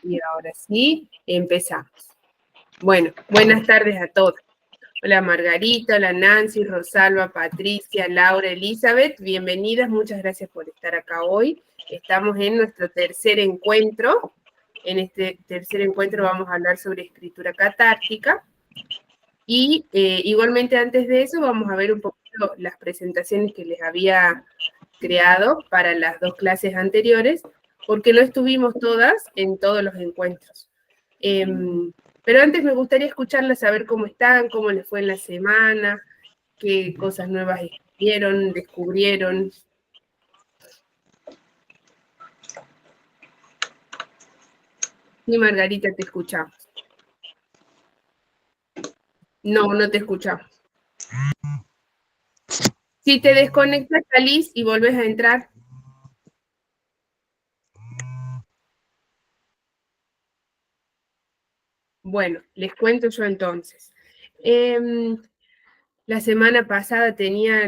Y ahora sí, empezamos. Bueno, buenas tardes a todos. Hola Margarita, hola Nancy, Rosalba, Patricia, Laura, Elizabeth, bienvenidas, muchas gracias por estar acá hoy. Estamos en nuestro tercer encuentro. En este tercer encuentro vamos a hablar sobre escritura catártica. Y igualmente antes de eso vamos a ver un poquito las presentaciones que les había creado para las dos clases anteriores, porque no estuvimos todas en todos los encuentros. Pero antes me gustaría escucharlas, saber cómo están, cómo les fue en la semana, qué cosas nuevas vieron, descubrieron. Sí, Margarita, te escuchamos. No, no te escuchamos. Si te desconectas, salís y volvés a entrar. Bueno, les cuento yo entonces. La semana pasada tenía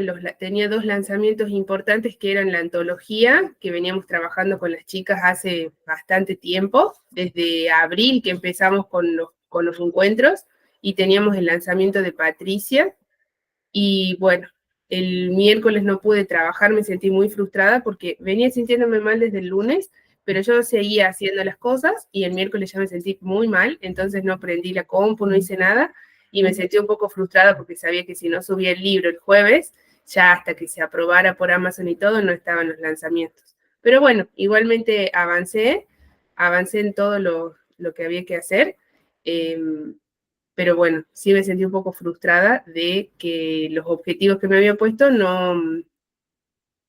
dos lanzamientos importantes que eran la antología, que veníamos trabajando con las chicas hace bastante tiempo, desde abril que empezamos con los encuentros, y teníamos el lanzamiento de Patricia. Y bueno, el miércoles no pude trabajar, me sentí muy frustrada porque venía sintiéndome mal desde el lunes, pero yo seguía haciendo las cosas y el miércoles ya me sentí muy mal, entonces no prendí la compu, no hice nada y me sentí un poco frustrada porque sabía que si no subía el libro el jueves, ya hasta que se aprobara por Amazon y todo, no estaban los lanzamientos. Pero bueno, igualmente avancé en todo lo que había que hacer. Pero bueno, sí me sentí un poco frustrada de que los objetivos que me había puesto no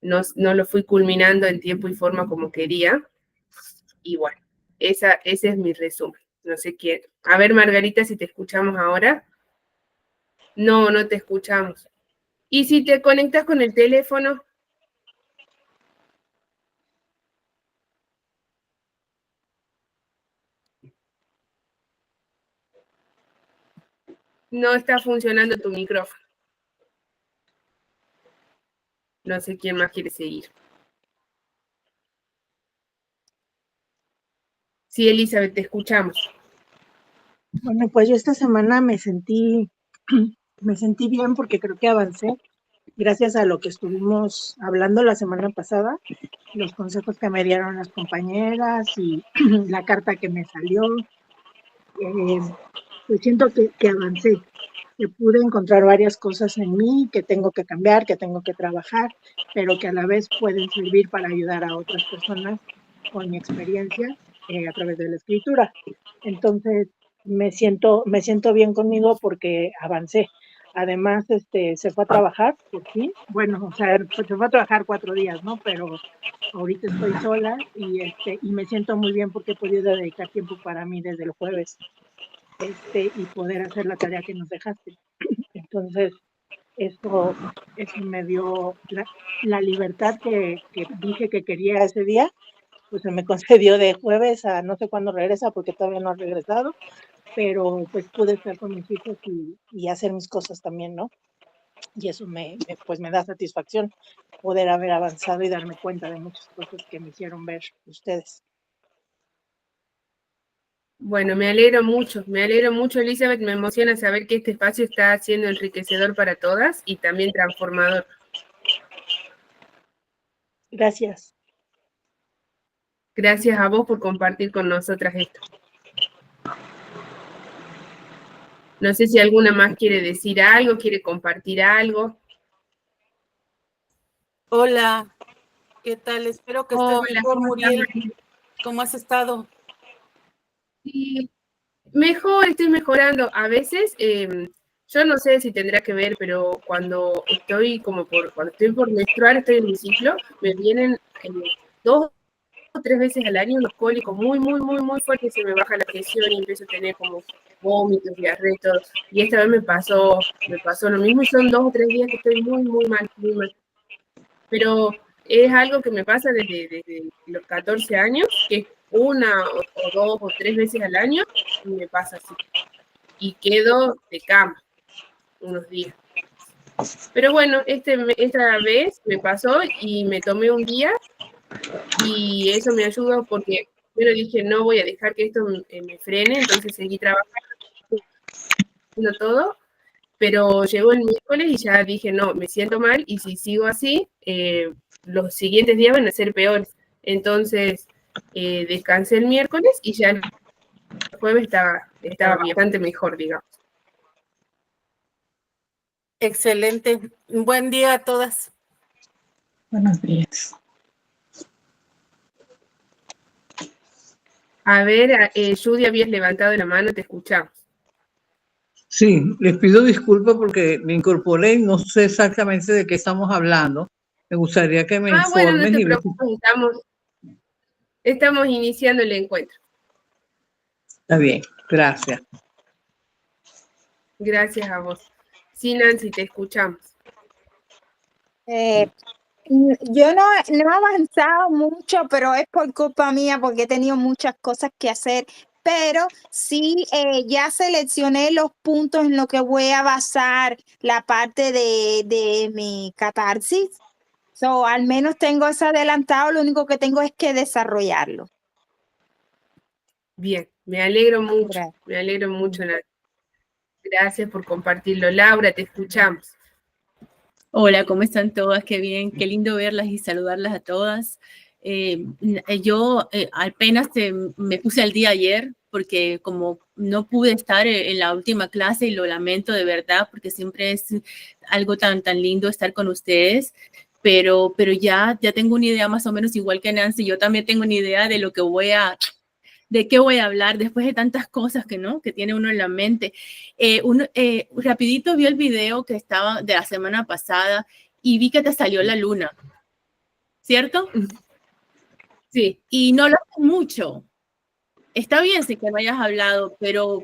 los fui culminando en tiempo y forma como quería. Y bueno, ese es mi resumen. No sé quién. A ver, Margarita, si te escuchamos ahora. No, no te escuchamos. ¿Y si te conectas con el teléfono? No está funcionando tu micrófono. No sé quién más quiere seguir. Sí, Elizabeth, te escuchamos. Bueno, pues yo esta semana me sentí bien porque creo que avancé gracias a lo que estuvimos hablando la semana pasada, los consejos que me dieron las compañeras y la carta que me salió. Pues siento que avancé, que pude encontrar varias cosas en mí que tengo que cambiar, que tengo que trabajar, pero que a la vez pueden servir para ayudar a otras personas con mi experiencia a través de la escritura. Entonces, me siento bien conmigo porque avancé. Además, se fue a trabajar, por fin. Bueno, o sea, se fue a trabajar 4 días, ¿no? Pero ahorita estoy sola y me siento muy bien porque he podido dedicar tiempo para mí desde el jueves y poder hacer la tarea que nos dejaste. Entonces, eso me dio la libertad que dije que quería ese día, pues se me concedió de jueves a no sé cuándo regresa, porque todavía no ha regresado, pero pues pude estar con mis hijos y hacer mis cosas también, ¿no? Y eso pues me da satisfacción poder haber avanzado y darme cuenta de muchas cosas que me hicieron ver ustedes. Bueno, me alegro mucho, Elizabeth, me emociona saber que este espacio está siendo enriquecedor para todas y también transformador. Gracias. Gracias a vos por compartir con nosotras esto. No sé si alguna más quiere decir algo, quiere compartir algo. Hola, ¿qué tal? Espero que estés mejor, ¿Cómo Muriel. estás? ¿Cómo has estado? Sí, mejor, estoy mejorando. A veces, yo no sé si tendrá que ver, pero cuando estoy por menstruar, estoy en mi ciclo, me vienen 2 o 3 veces al año unos cólicos muy, muy, muy, muy fuertes, se me baja la presión y empiezo a tener como vómitos, diarretos, y esta vez me pasó lo mismo y son 2 o 3 días que estoy muy, muy mal, muy mal. Pero es algo que me pasa desde los 14 años, que es 1 o 2 o 3 veces al año, y me pasa así. Y quedo de cama unos días. Pero bueno, esta vez me pasó y me tomé un día y eso me ayudó porque primero dije, no voy a dejar que esto me frene, entonces seguí trabajando todo, pero llegó el miércoles y ya dije, no, me siento mal, y si sigo así, los siguientes días van a ser peores. Entonces, descansé el miércoles y ya el jueves estaba bastante mejor, digamos. Excelente. Un buen día a todas. Buenos días. A ver, Judy, habías levantado la mano, te escuchamos. Sí, les pido disculpas porque me incorporé y no sé exactamente de qué estamos hablando. Me gustaría que me informen. Bueno, no te preocupes, estamos iniciando el encuentro. Está bien, gracias. Gracias a vos. Sí, Nancy, te escuchamos. Yo no he avanzado mucho, pero es por culpa mía porque he tenido muchas cosas que hacer. Pero sí, ya seleccioné los puntos en los que voy a basar la parte de mi catarsis. Al menos tengo eso adelantado, lo único que tengo es que desarrollarlo. Bien, me alegro mucho, Gracias. me alegro mucho, Nancy. Gracias por compartirlo. Laura, te escuchamos. Hola, ¿cómo están todas? Qué bien, qué lindo verlas y saludarlas a todas. Yo apenas me puse al día ayer porque como no pude estar en la última clase y lo lamento de verdad porque siempre es algo tan lindo estar con ustedes, pero ya tengo una idea más o menos igual que Nancy. Yo también tengo una idea de lo que de qué voy a hablar después de tantas cosas que tiene uno en la mente. Rapidito vi el video que estaba de la semana pasada y vi que te salió la luna, ¿cierto? Sí. Y no lo haces mucho. Está bien si que no hayas hablado, pero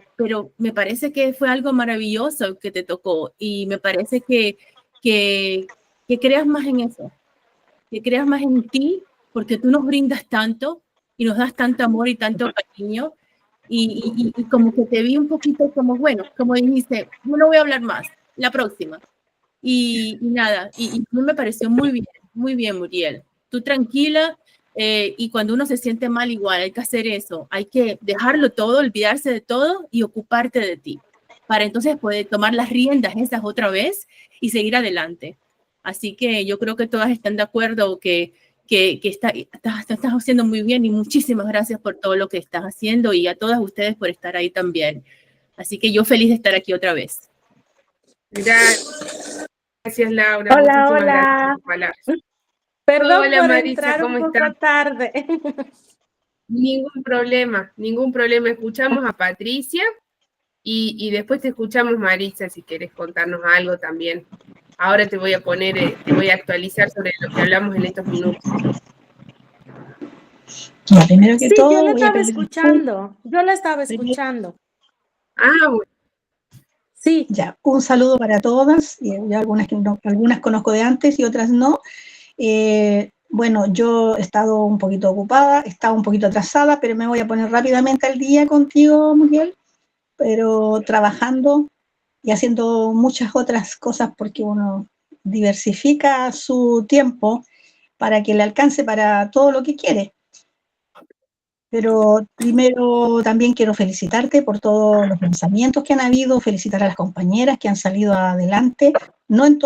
me parece que fue algo maravilloso que te tocó y me parece que creas más en eso, que creas más en ti, porque tú nos brindas tanto y nos das tanto amor y tanto cariño. Y como que te vi un poquito como, bueno, como dijiste, no voy a hablar más, la próxima. Y nada, y me pareció muy bien, Muriel. Tú tranquila, y cuando uno se siente mal igual, hay que hacer eso, hay que dejarlo todo, olvidarse de todo y ocuparte de ti, para entonces poder tomar las riendas esas otra vez y seguir adelante. Así que yo creo que todas están de acuerdo que estás haciendo muy bien y muchísimas gracias por todo lo que estás haciendo y a todas ustedes por estar ahí también. Así que yo feliz de estar aquí otra vez. Gracias, Laura. Hola. Gracias. Perdón hola, por Marisa, entrar ¿cómo un poco estás? tarde. Ningún problema. Escuchamos a Patricia y después te escuchamos, Marisa, si querés contarnos algo también. Ahora te voy a poner, te voy a actualizar sobre lo que hablamos en estos minutos. Primero que Sí, todo, yo la voy a estaba pedir escuchando. Bueno. Sí. Ya, un saludo para todas. Ya algunas conozco de antes y otras no. Bueno, yo he estado un poquito ocupada, he estado un poquito atrasada, pero me voy a poner rápidamente al día contigo, Miguel, pero trabajando y haciendo muchas otras cosas porque uno diversifica su tiempo para que le alcance para todo lo que quiere. Pero primero también quiero felicitarte por todos los lanzamientos que han habido, felicitar a las compañeras que han salido adelante. No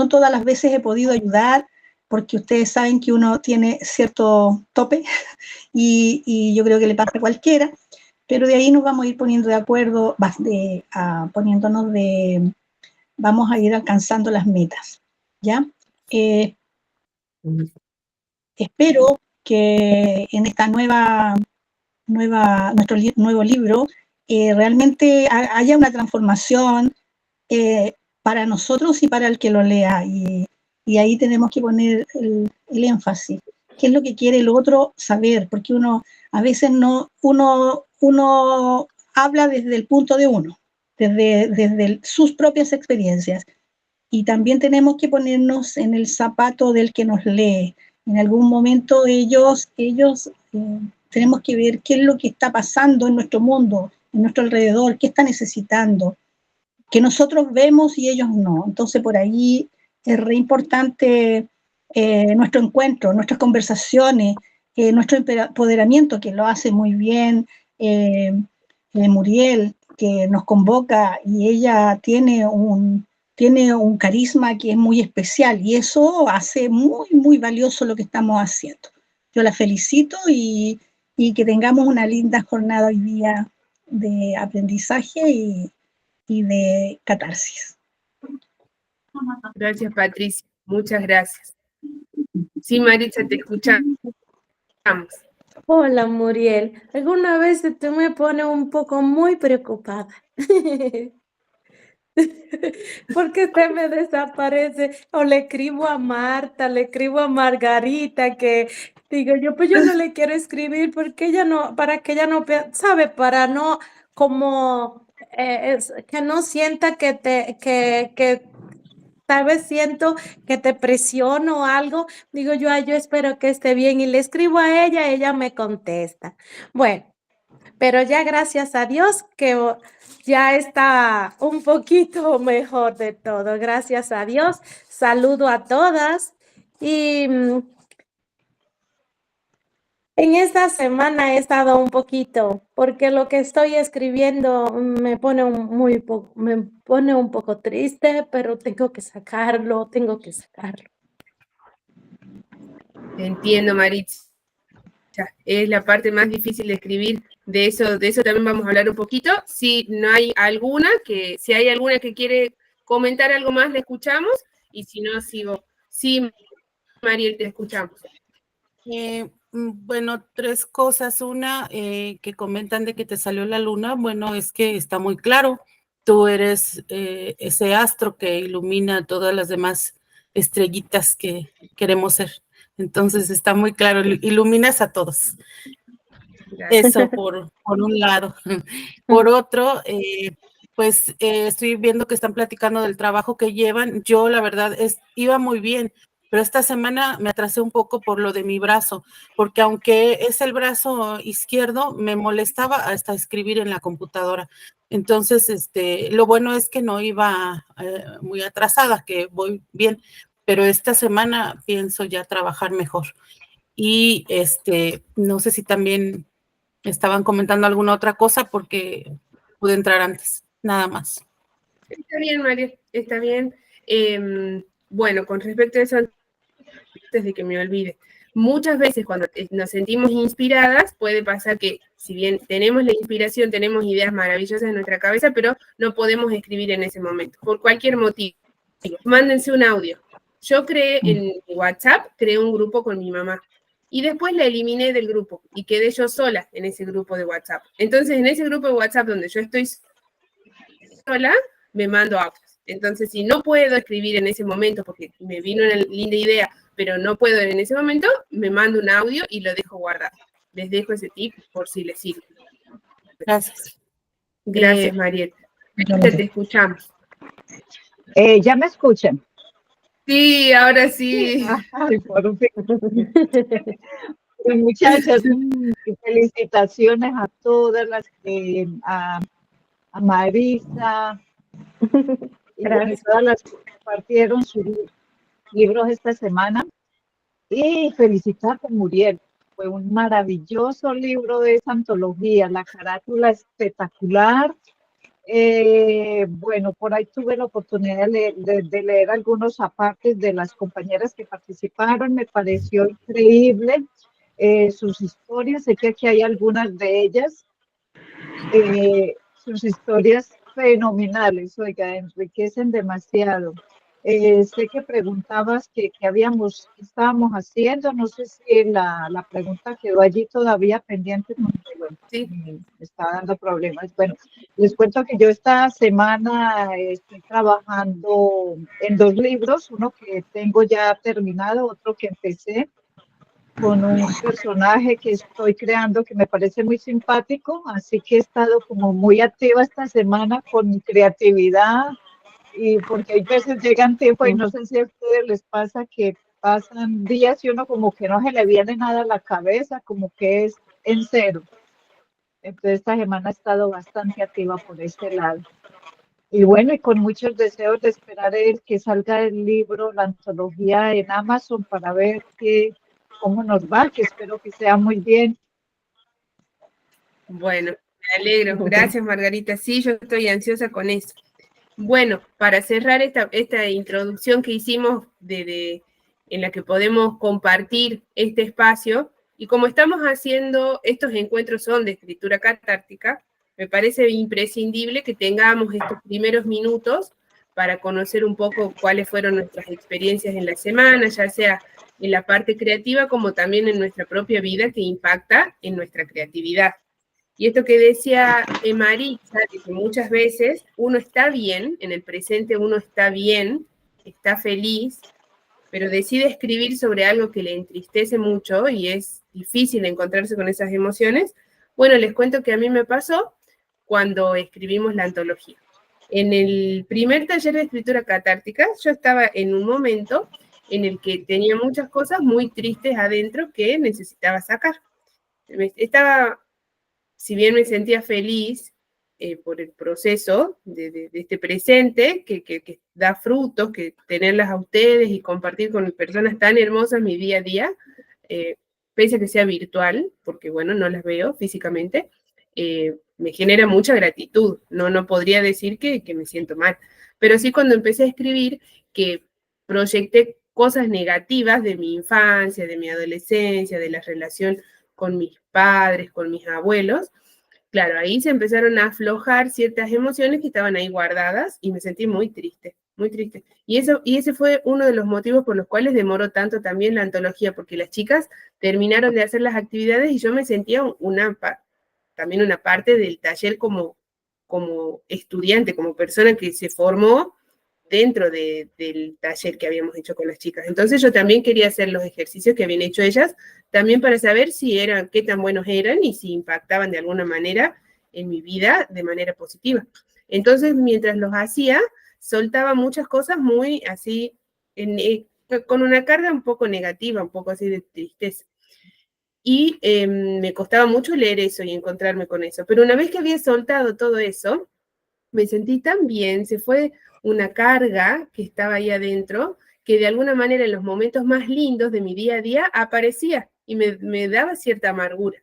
todas las veces he podido ayudar, porque ustedes saben que uno tiene cierto tope y yo creo que le pasa a cualquiera, pero de ahí nos vamos a ir poniendo de acuerdo, vamos a ir alcanzando las metas, ¿ya? Espero que en esta nuestro nuevo libro realmente haya una transformación para nosotros y para el que lo lea, y ahí tenemos que poner el énfasis. ¿Qué es lo que quiere el otro saber? Porque uno a veces uno habla desde el punto de uno, desde sus propias experiencias, y también tenemos que ponernos en el zapato del que nos lee. En algún momento ellos tenemos que ver qué es lo que está pasando en nuestro mundo, en nuestro alrededor, qué está necesitando, que nosotros vemos y ellos no. Entonces por ahí es re importante nuestro encuentro, nuestras conversaciones, nuestro empoderamiento, que lo hace muy bien Muriel, que nos convoca, y ella tiene un carisma que es muy especial, y eso hace muy, muy valioso lo que estamos haciendo. Yo la felicito y que tengamos una linda jornada hoy día de aprendizaje y de catarsis. Gracias, Patricia. Muchas gracias. Sí, Maritza, te escuchamos. Hola, Muriel. Alguna vez tú me pones un poco muy preocupada. Porque usted me desaparece. O le escribo a Marta, le escribo a Margarita, que digo yo, pues yo no le quiero escribir porque ella no, para que ella no, sabe, para no, como, que no sienta que tal vez siento que te presiono o algo, digo yo, ay, yo espero que esté bien y le escribo a ella me contesta. Bueno, pero ya gracias a Dios que ya está un poquito mejor de todo, gracias a Dios. Saludo a todas y en esta semana he estado un poquito, porque lo que estoy escribiendo me pone me pone un poco triste, pero tengo que sacarlo, tengo que sacarlo. Entiendo, Maritza. Es la parte más difícil de escribir. De eso también vamos a hablar un poquito. Si hay alguna que quiere comentar algo más, le escuchamos. Y si no, sigo. Sí, Mariel, te escuchamos. Bueno, 3 cosas. Una, que comentan de que te salió la luna. Bueno, es que está muy claro. Tú eres ese astro que ilumina todas las demás estrellitas que queremos ser. Entonces está muy claro, iluminas a todos. Gracias. Eso por un lado. Por otro, pues estoy viendo que están platicando del trabajo que llevan. Yo, la verdad, iba muy bien, pero esta semana me atrasé un poco por lo de mi brazo, porque aunque es el brazo izquierdo, me molestaba hasta escribir en la computadora. Entonces, lo bueno es que no iba muy atrasada, que voy bien, pero esta semana pienso ya trabajar mejor. Y no sé si también estaban comentando alguna otra cosa porque pude entrar antes, nada más. Está bien, María, está bien. Bueno, con respecto a eso, antes de que me olvide, muchas veces cuando nos sentimos inspiradas, puede pasar que si bien tenemos la inspiración, tenemos ideas maravillosas en nuestra cabeza, pero no podemos escribir en ese momento, por cualquier motivo. Mándense un audio. Yo creé en WhatsApp, creé un grupo con mi mamá. Y después la eliminé del grupo y quedé yo sola en ese grupo de WhatsApp. Entonces, en ese grupo de WhatsApp donde yo estoy sola, me mando audios. Entonces, si no puedo escribir en ese momento porque me vino una linda idea, pero no puedo en ese momento, me mando un audio y lo dejo guardado. Les dejo ese tip por si les sirve. Gracias. Gracias, Mariel. Te escuchamos. ¿Ya me escuchan? Sí, ahora sí. Ay, por fin. Pues, muchachas, felicitaciones a todas las que, a Marisa, y bueno, todas las que compartieron sus libros esta semana. Y felicitar a Muriel. Fue un maravilloso libro de esa antología, la carátula espectacular. Bueno, por ahí tuve la oportunidad de leer algunos apartes de las compañeras que participaron, me pareció increíble sus historias, sé que aquí hay algunas de ellas, sus historias fenomenales, oiga, enriquecen demasiado. Sé que preguntabas qué estábamos haciendo, no sé si la pregunta quedó allí todavía pendiente, porque bueno, sí, me está dando problemas. Bueno, les cuento que yo esta semana estoy trabajando en 2 libros, uno que tengo ya terminado, otro que empecé, con un personaje que estoy creando que me parece muy simpático, así que he estado como muy activa esta semana con mi creatividad, y porque hay veces llegan tiempo y no sé si a ustedes les pasa que pasan días y uno como que no se le viene nada a la cabeza, como que es en cero. Entonces esta semana he estado bastante activa por este lado. Y bueno, y con muchos deseos de esperar que salga el libro, la antología en Amazon para ver qué cómo nos va, que espero que sea muy bien. Bueno, me alegro. Gracias, Margarita. Sí, yo estoy ansiosa con eso. Bueno, para cerrar esta introducción que hicimos en la que podemos compartir este espacio, y como estamos haciendo, estos encuentros son de escritura catártica, me parece imprescindible que tengamos estos primeros minutos para conocer un poco cuáles fueron nuestras experiencias en la semana, ya sea en la parte creativa como también en nuestra propia vida que impacta en nuestra creatividad. Y esto que decía Maritza, que muchas veces uno está bien, en el presente uno está bien, está feliz, pero decide escribir sobre algo que le entristece mucho y es difícil encontrarse con esas emociones. Bueno, les cuento que a mí me pasó cuando escribimos la antología. En el primer taller de escritura catártica, yo estaba en un momento en el que tenía muchas cosas muy tristes adentro que necesitaba sacar. Si bien me sentía feliz por el proceso de este presente, que da frutos, que tenerlas a ustedes y compartir con personas tan hermosas mi día a día, pese a que sea virtual, porque bueno, no las veo físicamente, me genera mucha gratitud. No podría decir que me siento mal, pero sí cuando empecé a escribir, que proyecté cosas negativas de mi infancia, de mi adolescencia, de la relación con mis padres, con mis abuelos, claro, ahí se empezaron a aflojar ciertas emociones que estaban ahí guardadas y me sentí muy triste, muy triste. Y ese fue uno de los motivos por los cuales demoró tanto también la antología, porque las chicas terminaron de hacer las actividades y yo me sentía también una parte del taller como estudiante, como persona que se formó dentro del taller que habíamos hecho con las chicas. Entonces yo también quería hacer los ejercicios que habían hecho ellas, también para saber qué tan buenos eran y si impactaban de alguna manera en mi vida de manera positiva. Entonces, mientras los hacía, soltaba muchas cosas muy así, con una carga un poco negativa, un poco así de tristeza. Y me costaba mucho leer eso y encontrarme con eso. Pero una vez que había soltado todo eso, me sentí tan bien, se fue una carga que estaba ahí adentro, que de alguna manera en los momentos más lindos de mi día a día aparecía y me daba cierta amargura.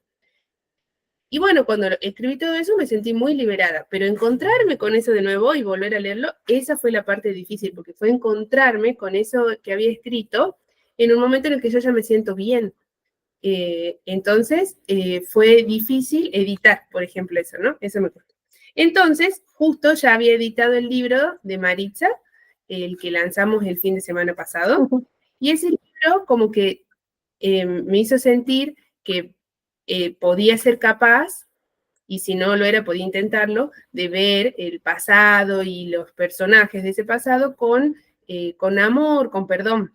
Y bueno, cuando escribí todo eso me sentí muy liberada, pero encontrarme con eso de nuevo y volver a leerlo, esa fue la parte difícil, porque fue encontrarme con eso que había escrito en un momento en el que yo ya me siento bien. Entonces, fue difícil editar, por ejemplo, eso, ¿no? Eso me costó. Entonces, justo ya había editado el libro de Maritza, el que lanzamos el fin de semana pasado, y ese libro como que me hizo sentir que podía ser capaz, y si no lo era, podía intentarlo, de ver el pasado y los personajes de ese pasado con amor, con perdón,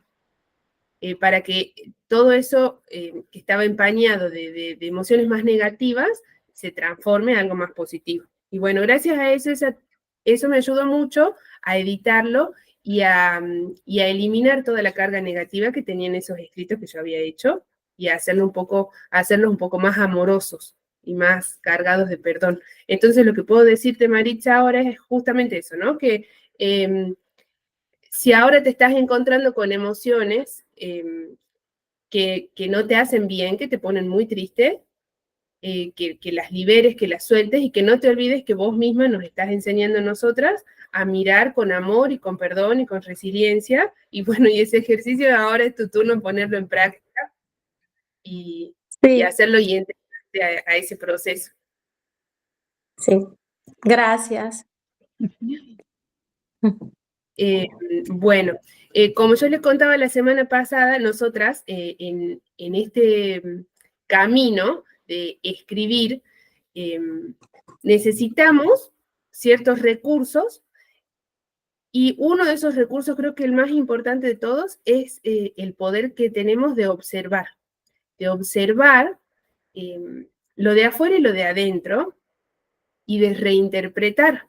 para que todo eso que estaba empañado de emociones más negativas se transforme en algo más positivo. Y bueno, gracias a eso me ayudó mucho a editarlo y a eliminar toda la carga negativa que tenían esos escritos que yo había hecho y a hacerlos un poco más amorosos y más cargados de perdón. Entonces, lo que puedo decirte, Maritza, ahora es justamente eso, ¿no? Que si ahora te estás encontrando con emociones que no te hacen bien, que te ponen muy triste, que las liberes, que las sueltes y que no te olvides que vos misma nos estás enseñando a nosotras a mirar con amor y con perdón y con resiliencia. Y bueno, y ese ejercicio ahora es tu turno en ponerlo en práctica y hacerlo y entregarte a ese proceso. Sí, gracias. Bueno, como yo les contaba la semana pasada, nosotras en este camino de escribir necesitamos ciertos recursos y uno de esos recursos, creo que el más importante de todos, es el poder que tenemos de observar lo de afuera y lo de adentro y de reinterpretar.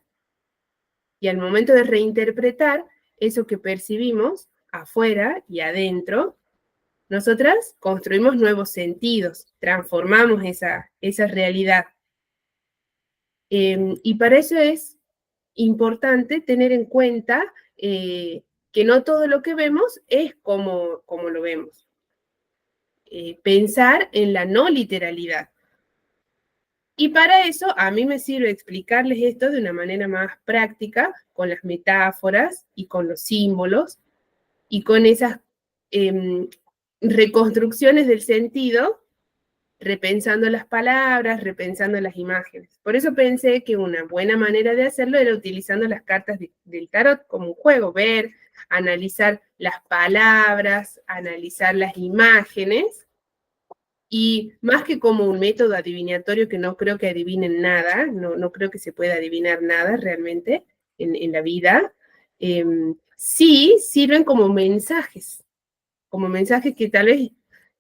Y al momento de reinterpretar eso que percibimos afuera y adentro, nosotras construimos nuevos sentidos, transformamos esa realidad. Y para eso es importante tener en cuenta que no todo lo que vemos es como lo vemos. pensar en la no literalidad. Y para eso a mí me sirve explicarles esto de una manera más práctica, con las metáforas y con los símbolos y con esas reconstrucciones del sentido, repensando las palabras, repensando las imágenes. Por eso pensé que una buena manera de hacerlo era utilizando las cartas del tarot como un juego, ver, analizar las palabras, analizar las imágenes, y más que como un método adivinatorio, que no creo que adivinen nada, no creo que se pueda adivinar nada realmente en la vida, sí sirven como mensajes que tal vez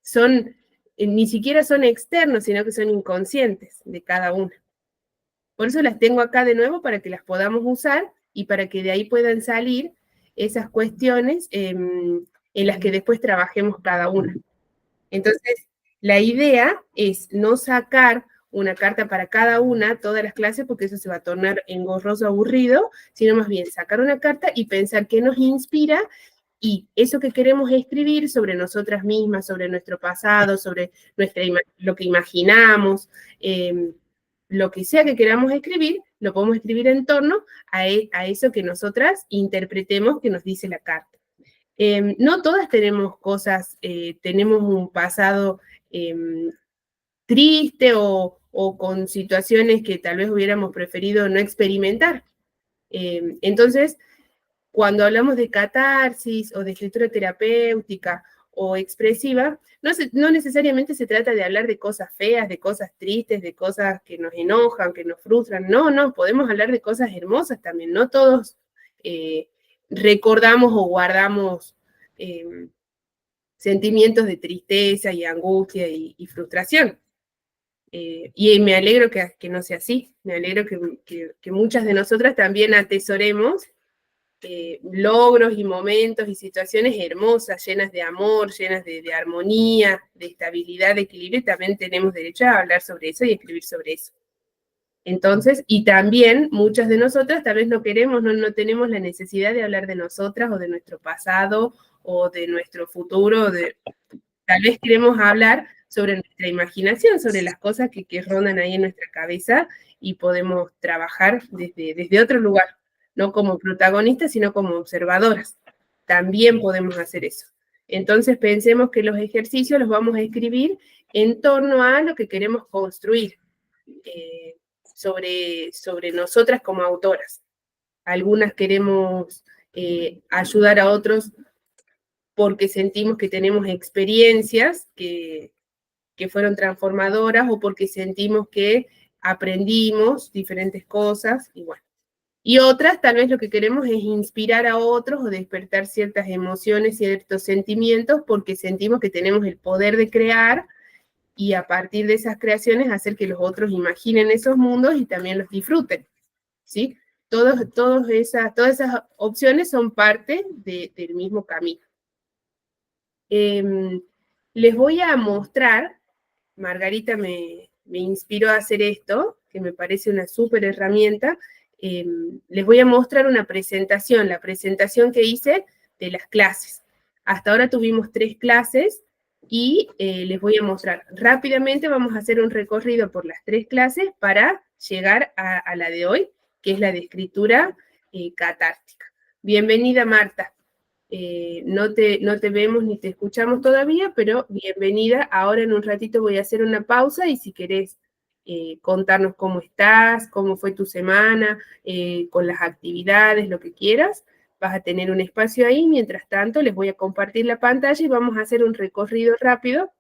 son, ni siquiera son externos, sino que son inconscientes de cada uno. Por eso las tengo acá de nuevo para que las podamos usar y para que de ahí puedan salir esas cuestiones en las que después trabajemos cada una. Entonces, la idea es no sacar una carta para cada una, todas las clases, porque eso se va a tornar engorroso, aburrido, sino más bien sacar una carta y pensar qué nos inspira y eso que queremos escribir sobre nosotras mismas, sobre nuestro pasado, sobre lo que imaginamos, lo que sea que queramos escribir, lo podemos escribir en torno a eso que nosotras interpretemos que nos dice la carta. No todas tenemos cosas, tenemos un pasado triste o con situaciones que tal vez hubiéramos preferido no experimentar. Entonces, cuando hablamos de catarsis o de escritura terapéutica o expresiva, no necesariamente se trata de hablar de cosas feas, de cosas tristes, de cosas que nos enojan, que nos frustran. No, podemos hablar de cosas hermosas también. No todos recordamos o guardamos sentimientos de tristeza y angustia y frustración. Y me alegro que no sea así. Me alegro que muchas de nosotras también atesoremos logros y momentos y situaciones hermosas, llenas de amor, llenas de armonía, de estabilidad, de equilibrio, y también tenemos derecho a hablar sobre eso y escribir sobre eso. Entonces, y también muchas de nosotras tal vez no queremos, no tenemos la necesidad de hablar de nosotras o de nuestro pasado o de nuestro futuro, tal vez queremos hablar sobre nuestra imaginación, sobre las cosas que rondan ahí en nuestra cabeza y podemos trabajar desde otro lugar, no como protagonistas, sino como observadoras. También podemos hacer eso. Entonces pensemos que los ejercicios los vamos a escribir en torno a lo que queremos construir sobre nosotras como autoras. Algunas queremos ayudar a otros porque sentimos que tenemos experiencias que fueron transformadoras o porque sentimos que aprendimos diferentes cosas y bueno. Y otras, tal vez lo que queremos es inspirar a otros o despertar ciertas emociones, ciertos sentimientos, porque sentimos que tenemos el poder de crear y a partir de esas creaciones hacer que los otros imaginen esos mundos y también los disfruten, ¿sí? Todas esas opciones son parte del mismo camino. Les voy a mostrar, Margarita me inspiró a hacer esto, que me parece una súper herramienta. Les voy a mostrar una presentación, la presentación que hice de las clases. Hasta ahora tuvimos 3 clases y les voy a mostrar. Rápidamente vamos a hacer un recorrido por las 3 clases para llegar a la de hoy, que es la de escritura catártica. Bienvenida, Marta. No te vemos ni te escuchamos todavía, pero bienvenida. Ahora en un ratito voy a hacer una pausa y si querés contarnos cómo estás, cómo fue tu semana, con las actividades, lo que quieras, vas a tener un espacio ahí. Mientras tanto, les voy a compartir la pantalla y vamos a hacer un recorrido rápido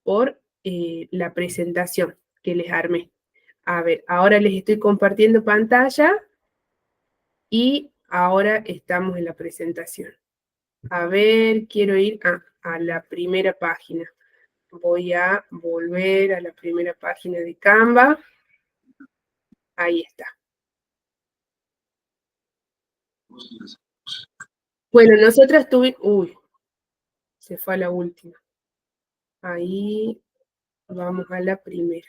por la presentación que les armé. A ver, ahora les estoy compartiendo pantalla y ahora estamos en la presentación. A ver, quiero ir a la primera página. Voy a volver a la primera página de Canva. Ahí está. Bueno, nosotras tuvimos... Uy, se fue a la última. Ahí vamos a la primera.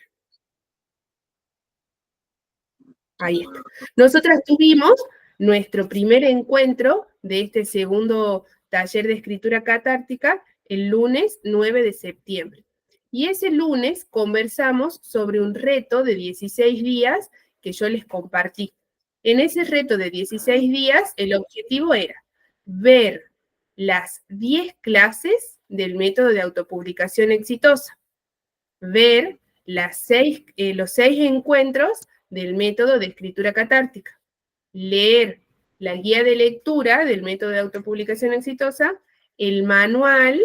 Ahí está. Nosotras tuvimos nuestro primer encuentro de este segundo taller de escritura catártica, el lunes 9 de septiembre. Y ese lunes conversamos sobre un reto de 16 días que yo les compartí. En ese reto de 16 días, el objetivo era ver las 10 clases del método de autopublicación exitosa, ver los 6 encuentros del método de escritura catártica, leer la guía de lectura del método de autopublicación exitosa, el manual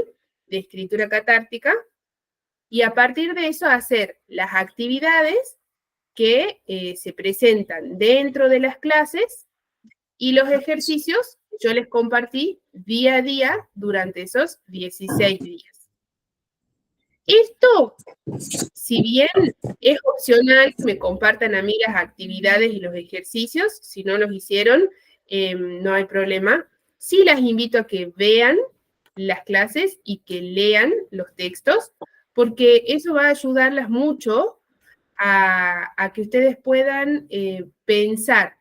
de escritura catártica, y a partir de eso hacer las actividades que se presentan dentro de las clases y los ejercicios yo les compartí día a día durante esos 16 días. Esto, si bien es opcional que me compartan a mí las actividades y los ejercicios, si no los hicieron, no hay problema. Sí las invito a que vean las clases y que lean los textos, porque eso va a ayudarlas mucho a que ustedes puedan pensar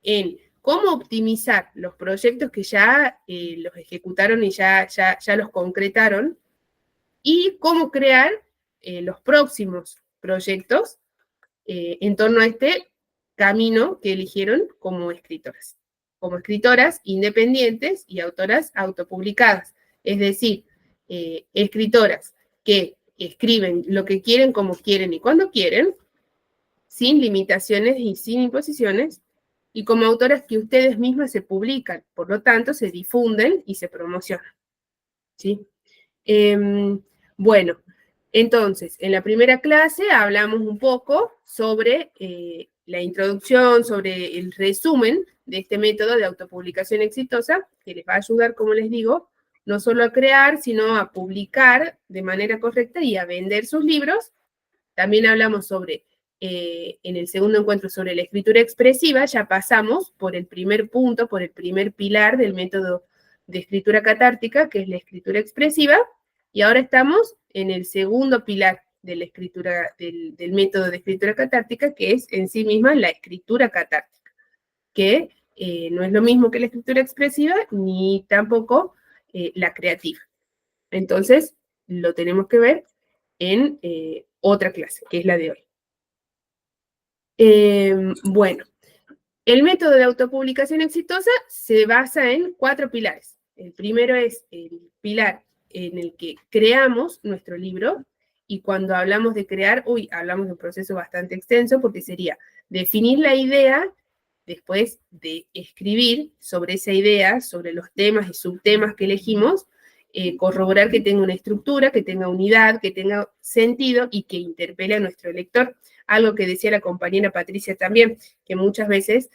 en cómo optimizar los proyectos que ya los ejecutaron y ya los concretaron, y cómo crear los próximos proyectos en torno a este camino que eligieron como escritoras independientes y autoras autopublicadas, es decir, escritoras que escriben lo que quieren, como quieren y cuando quieren, sin limitaciones y sin imposiciones, y como autoras que ustedes mismas se publican, por lo tanto se difunden y se promocionan, ¿sí? Bueno, entonces, en la primera clase hablamos un poco sobre la introducción, sobre el resumen de este método de autopublicación exitosa, que les va a ayudar, como les digo, no solo a crear, sino a publicar de manera correcta y a vender sus libros. También hablamos sobre, en el segundo encuentro, sobre la escritura expresiva. Ya pasamos por el primer punto, por el primer pilar del método de escritura catártica, que es la escritura expresiva, y ahora estamos en el segundo pilar de la escritura, del método de escritura catártica, que es en sí misma la escritura catártica, que no es lo mismo que la escritura expresiva, ni tampoco la creativa. Entonces, lo tenemos que ver en otra clase, que es la de hoy. Bueno, el método de autopublicación exitosa se basa en 4 pilares. El primero es el pilar en el que creamos nuestro libro, y cuando hablamos de crear, hablamos de un proceso bastante extenso, porque sería definir la idea, después de escribir sobre esa idea, sobre los temas y subtemas que elegimos, corroborar que tenga una estructura, que tenga unidad, que tenga sentido y que interpele a nuestro lector. Algo que decía la compañera Patricia también, que muchas veces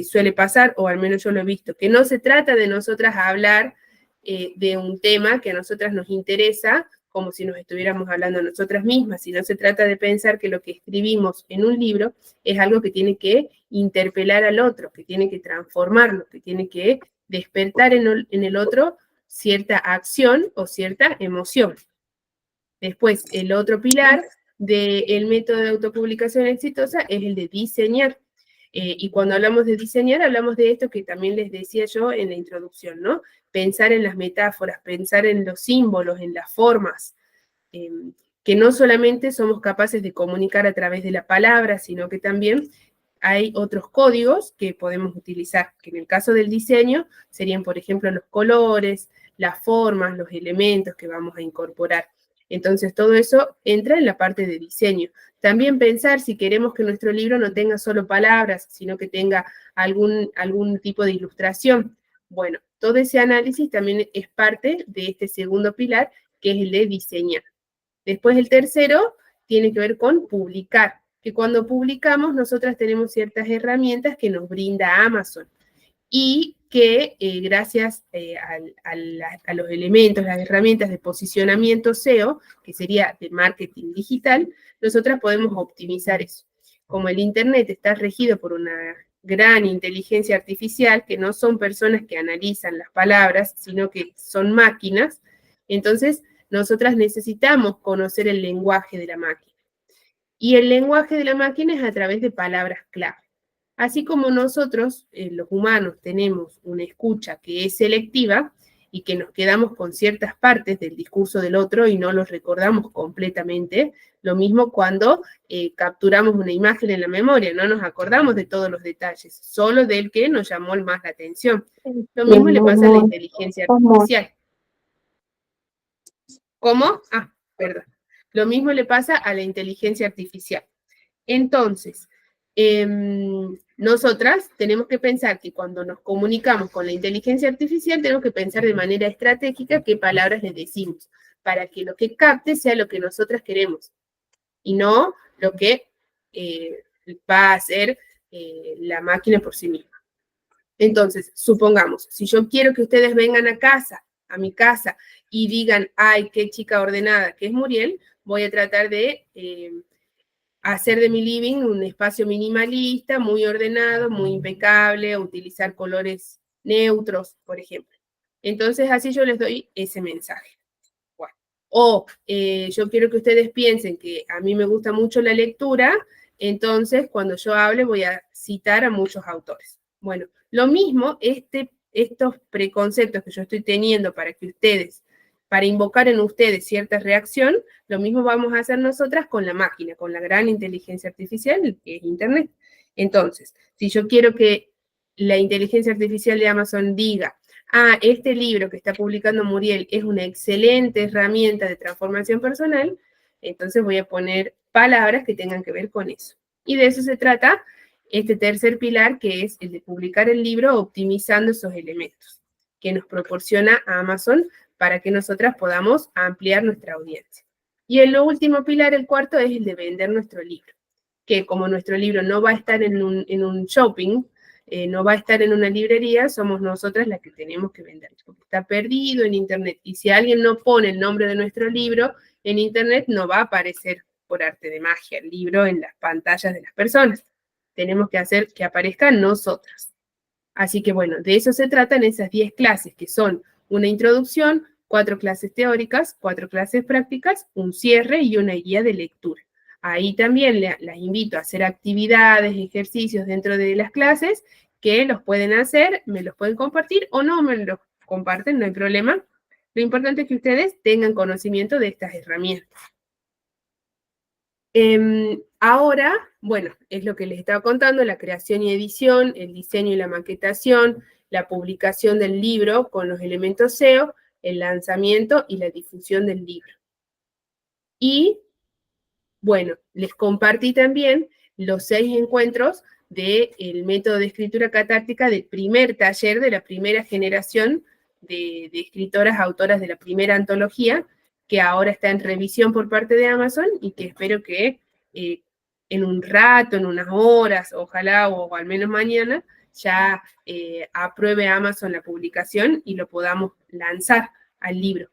suele pasar, o al menos yo lo he visto, que no se trata de nosotras hablar de un tema que a nosotras nos interesa, como si nos estuviéramos hablando a nosotras mismas, sino se trata de pensar que lo que escribimos en un libro es algo que tiene que interpelar al otro, que tiene que transformarlo, que tiene que despertar en el otro cierta acción o cierta emoción. Después, el otro pilar del método de autopublicación exitosa es el de diseñar. Y cuando hablamos de diseñar, hablamos de esto que también les decía yo en la introducción, ¿no? Pensar en las metáforas, pensar en los símbolos, en las formas, que no solamente somos capaces de comunicar a través de la palabra, sino que también hay otros códigos que podemos utilizar, que en el caso del diseño serían, por ejemplo, los colores, las formas, los elementos que vamos a incorporar. Entonces, todo eso entra en la parte de diseño. También pensar si queremos que nuestro libro no tenga solo palabras, sino que tenga algún tipo de ilustración. Bueno, todo ese análisis también es parte de este segundo pilar, que es el de diseñar. Después, el tercero tiene que ver con publicar, que cuando publicamos nosotras tenemos ciertas herramientas que nos brinda Amazon, y que gracias a los elementos, las herramientas de posicionamiento SEO, que sería de marketing digital, nosotras podemos optimizar eso. Como el Internet está regido por una gran inteligencia artificial, que no son personas que analizan las palabras, sino que son máquinas, entonces nosotras necesitamos conocer el lenguaje de la máquina. Y el lenguaje de la máquina es a través de palabras clave. Así como nosotros, los humanos, tenemos una escucha que es selectiva, y que nos quedamos con ciertas partes del discurso del otro y no los recordamos completamente. Lo mismo cuando capturamos una imagen en la memoria, no nos acordamos de todos los detalles, solo del que nos llamó más la atención. Lo mismo le pasa a la inteligencia artificial. ¿Cómo? Ah, perdón. Lo mismo le pasa a la inteligencia artificial. Entonces, nosotras tenemos que pensar que cuando nos comunicamos con la inteligencia artificial, tenemos que pensar de manera estratégica qué palabras le decimos, para que lo que capte sea lo que nosotras queremos, y no lo que va a hacer la máquina por sí misma. Entonces, supongamos, si yo quiero que ustedes vengan a mi casa, y digan, ay, qué chica ordenada que es Muriel, voy a tratar de hacer de mi living un espacio minimalista, muy ordenado, muy impecable, utilizar colores neutros, por ejemplo. Entonces, así yo les doy ese mensaje. Bueno. O yo quiero que ustedes piensen que a mí me gusta mucho la lectura, entonces cuando yo hable voy a citar a muchos autores. Bueno, lo mismo, estos preconceptos que yo estoy teniendo para invocar en ustedes cierta reacción, lo mismo vamos a hacer nosotras con la máquina, con la gran inteligencia artificial, que es Internet. Entonces, si yo quiero que la inteligencia artificial de Amazon diga, ah, este libro que está publicando Muriel es una excelente herramienta de transformación personal, entonces voy a poner palabras que tengan que ver con eso. Y de eso se trata este tercer pilar, que es el de publicar el libro optimizando esos elementos que nos proporciona Amazon para que nosotras podamos ampliar nuestra audiencia. Y el último pilar, el cuarto, es el de vender nuestro libro, que como nuestro libro no va a estar en un shopping, no va a estar en una librería, somos nosotras las que tenemos que venderlo, porque está perdido en Internet. Y si alguien no pone el nombre de nuestro libro en Internet, no va a aparecer por arte de magia el libro en las pantallas de las personas. Tenemos que hacer que aparezcan nosotras. Así que bueno, de eso se tratan esas 10 clases, que son una introducción, 4 clases teóricas, 4 clases prácticas, un cierre y una guía de lectura. Ahí también las invito a hacer actividades, ejercicios dentro de las clases, que los pueden hacer, me los pueden compartir o no me los comparten, no hay problema. Lo importante es que ustedes tengan conocimiento de estas herramientas. Ahora, bueno, es lo que les estaba contando, la creación y edición, el diseño y la maquetación, la publicación del libro con los elementos SEO, el lanzamiento y la difusión del libro. Y, bueno, les compartí también los 6 encuentros del método de escritura catártica del primer taller de la primera generación de escritoras, autoras de la primera antología, que ahora está en revisión por parte de Amazon y que espero que en un rato, en unas horas, ojalá, o al menos mañana, ya apruebe Amazon la publicación y lo podamos lanzar al libro.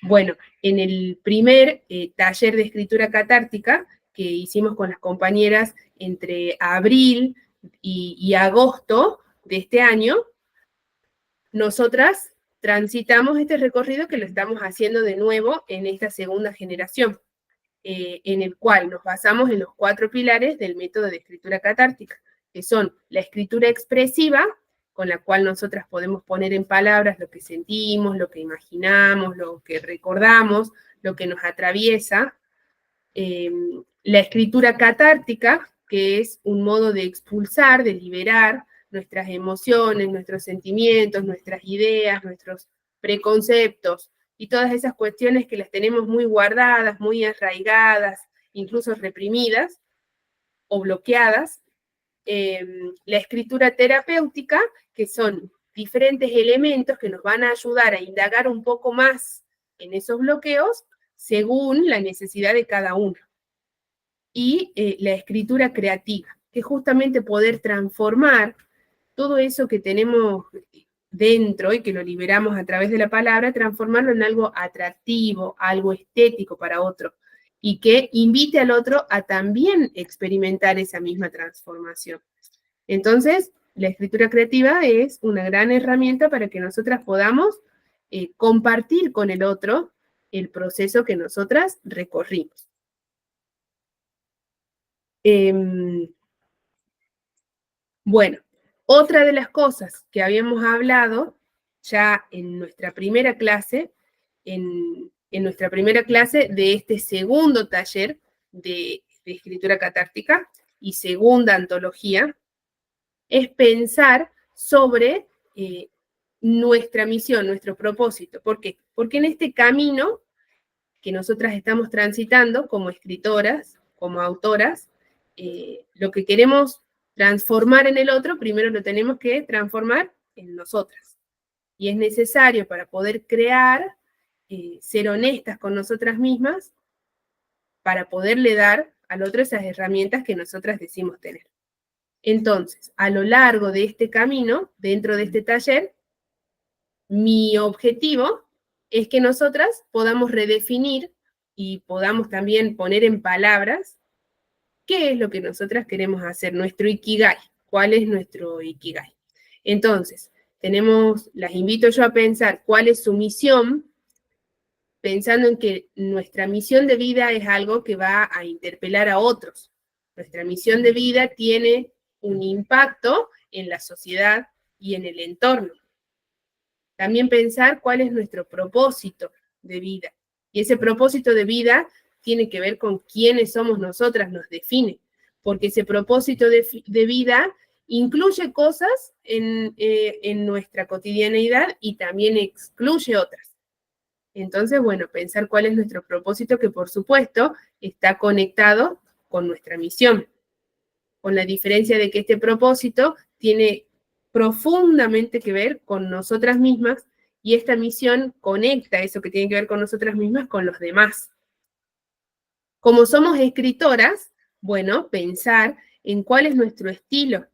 Bueno, en el primer taller de escritura catártica que hicimos con las compañeras entre abril y agosto de este año, nosotras transitamos este recorrido que lo estamos haciendo de nuevo en esta segunda generación, en el cual nos basamos en los 4 pilares del método de escritura catártica, que son la escritura expresiva, con la cual nosotras podemos poner en palabras lo que sentimos, lo que imaginamos, lo que recordamos, lo que nos atraviesa. La escritura catártica, que es un modo de expulsar, de liberar nuestras emociones, nuestros sentimientos, nuestras ideas, nuestros preconceptos y todas esas cuestiones que las tenemos muy guardadas, muy arraigadas, incluso reprimidas o bloqueadas. La escritura terapéutica, que son diferentes elementos que nos van a ayudar a indagar un poco más en esos bloqueos según la necesidad de cada uno. Y la escritura creativa, que es justamente poder transformar todo eso que tenemos dentro y que lo liberamos a través de la palabra, transformarlo en algo atractivo, algo estético para otro, y que invite al otro a también experimentar esa misma transformación. Entonces, la escritura creativa es una gran herramienta para que nosotras podamos compartir con el otro el proceso que nosotras recorrimos. Bueno, otra de las cosas que habíamos hablado ya en nuestra primera clase, en nuestra primera clase de este segundo taller de escritura catártica y segunda antología, es pensar sobre nuestra misión, nuestro propósito. ¿Por qué? Porque en este camino que nosotras estamos transitando como escritoras, como autoras, lo que queremos transformar en el otro, primero lo tenemos que transformar en nosotras. Y es necesario para poder crear, ser honestas con nosotras mismas, para poderle dar al otro esas herramientas que nosotras decimos tener. Entonces, a lo largo de este camino, dentro de este taller, mi objetivo es que nosotras podamos redefinir y podamos también poner en palabras qué es lo que nosotras queremos hacer, nuestro Ikigai, cuál es nuestro Ikigai. Entonces, las invito yo a pensar cuál es su misión, pensando en que nuestra misión de vida es algo que va a interpelar a otros. Nuestra misión de vida tiene un impacto en la sociedad y en el entorno. También pensar cuál es nuestro propósito de vida. Y ese propósito de vida tiene que ver con quiénes somos nosotras, nos define. Porque ese propósito de vida incluye cosas en nuestra cotidianeidad y también excluye otras. Entonces, bueno, pensar cuál es nuestro propósito, que por supuesto está conectado con nuestra misión, con la diferencia de que este propósito tiene profundamente que ver con nosotras mismas y esta misión conecta eso que tiene que ver con nosotras mismas con los demás. Como somos escritoras, bueno, pensar en cuál es nuestro estilo,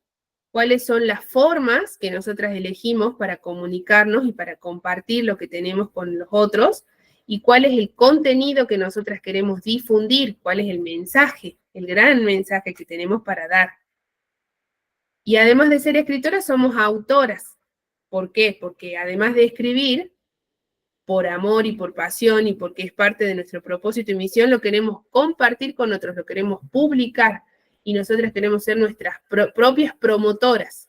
cuáles son las formas que nosotras elegimos para comunicarnos y para compartir lo que tenemos con los otros, y cuál es el contenido que nosotras queremos difundir, cuál es el mensaje, el gran mensaje que tenemos para dar. Y además de ser escritoras, somos autoras. ¿Por qué? Porque además de escribir, por amor y por pasión y porque es parte de nuestro propósito y misión, lo queremos compartir con otros, lo queremos publicar, y nosotras queremos ser nuestras propias promotoras.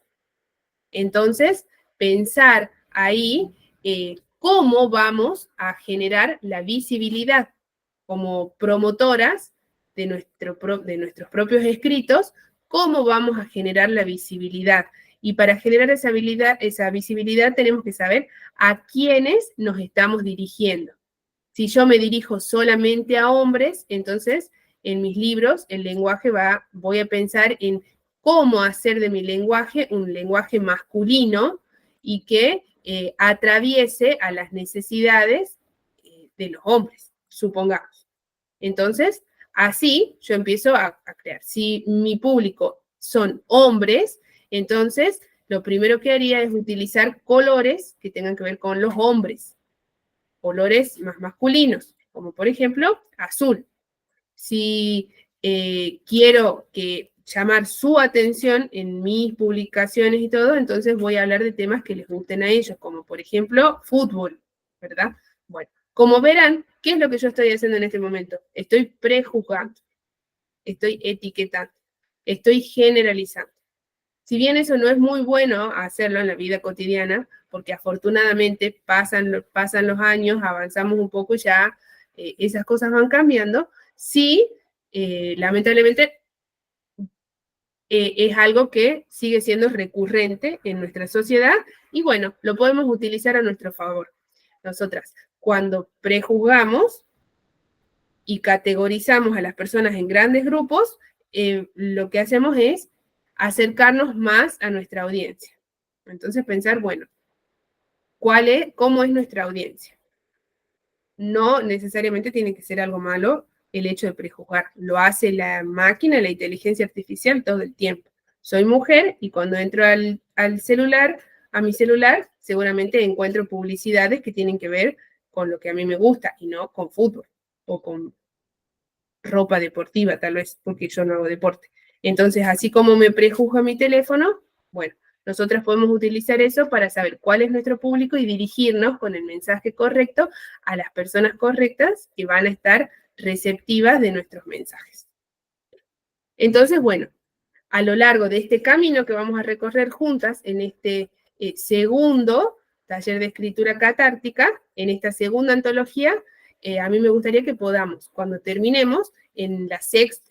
Entonces, pensar ahí cómo vamos a generar la visibilidad como promotoras de nuestros propios escritos, cómo vamos a generar la visibilidad. Y para generar esa visibilidad tenemos que saber a quiénes nos estamos dirigiendo. Si yo me dirijo solamente a hombres, entonces en mis libros el lenguaje voy a pensar en cómo hacer de mi lenguaje un lenguaje masculino y que atraviese a las necesidades de los hombres, supongamos. Entonces, así yo empiezo a crear. Si mi público son hombres, entonces lo primero que haría es utilizar colores que tengan que ver con los hombres, colores más masculinos, como por ejemplo azul. Si quiero llamar su atención en mis publicaciones y todo, entonces voy a hablar de temas que les gusten a ellos, como por ejemplo fútbol, ¿verdad? Bueno, como verán, ¿qué es lo que yo estoy haciendo en este momento? Estoy prejuzgando, estoy etiquetando, estoy generalizando. Si bien eso no es muy bueno hacerlo en la vida cotidiana, porque afortunadamente pasan los años, avanzamos un poco y ya esas cosas van cambiando, sí, lamentablemente es algo que sigue siendo recurrente en nuestra sociedad y bueno, lo podemos utilizar a nuestro favor. Nosotras, cuando prejuzgamos y categorizamos a las personas en grandes grupos, lo que hacemos es acercarnos más a nuestra audiencia. Entonces pensar, bueno, ¿cómo es nuestra audiencia? No necesariamente tiene que ser algo malo el hecho de prejuzgar. Lo hace la máquina, la inteligencia artificial todo el tiempo. Soy mujer y cuando entro a mi celular, seguramente encuentro publicidades que tienen que ver con lo que a mí me gusta y no con fútbol o con ropa deportiva, tal vez, porque yo no hago deporte. Entonces, así como me prejuzga mi teléfono, bueno, nosotras podemos utilizar eso para saber cuál es nuestro público y dirigirnos con el mensaje correcto a las personas correctas que van a estar receptivas de nuestros mensajes. Entonces, bueno, a lo largo de este camino que vamos a recorrer juntas en este segundo taller de escritura catártica, en esta segunda antología, a mí me gustaría que podamos, cuando terminemos, en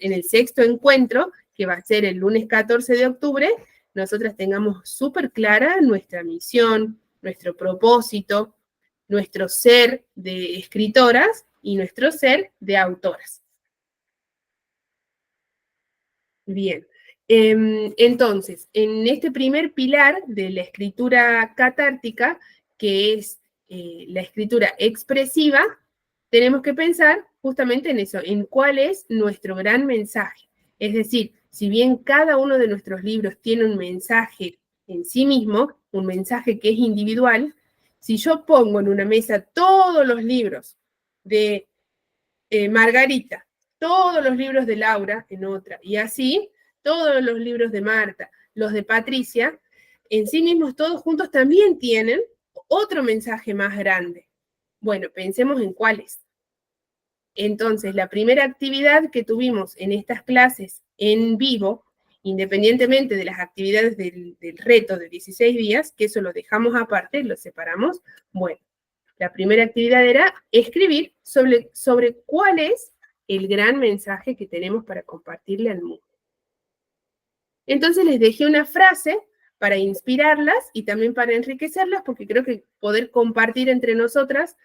el sexto encuentro, que va a ser el lunes 14 de octubre, nosotras tengamos súper clara nuestra misión, nuestro propósito, nuestro ser de escritoras y nuestro ser de autoras. Bien, entonces, en este primer pilar de la escritura catártica, que es la escritura expresiva, tenemos que pensar justamente en eso, en cuál es nuestro gran mensaje. Es decir, si bien cada uno de nuestros libros tiene un mensaje en sí mismo, un mensaje que es individual, si yo pongo en una mesa todos los libros de Margarita, todos los libros de Laura en otra, y así todos los libros de Marta, los de Patricia, en sí mismos todos juntos también tienen otro mensaje más grande. Bueno, pensemos en cuáles. Entonces, la primera actividad que tuvimos en estas clases en vivo, independientemente de las actividades del reto de 16 días, que eso lo dejamos aparte, lo separamos, bueno, la primera actividad era escribir sobre cuál es el gran mensaje que tenemos para compartirle al mundo. Entonces les dejé una frase para inspirarlas y también para enriquecerlas, porque creo que poder compartir entre nosotras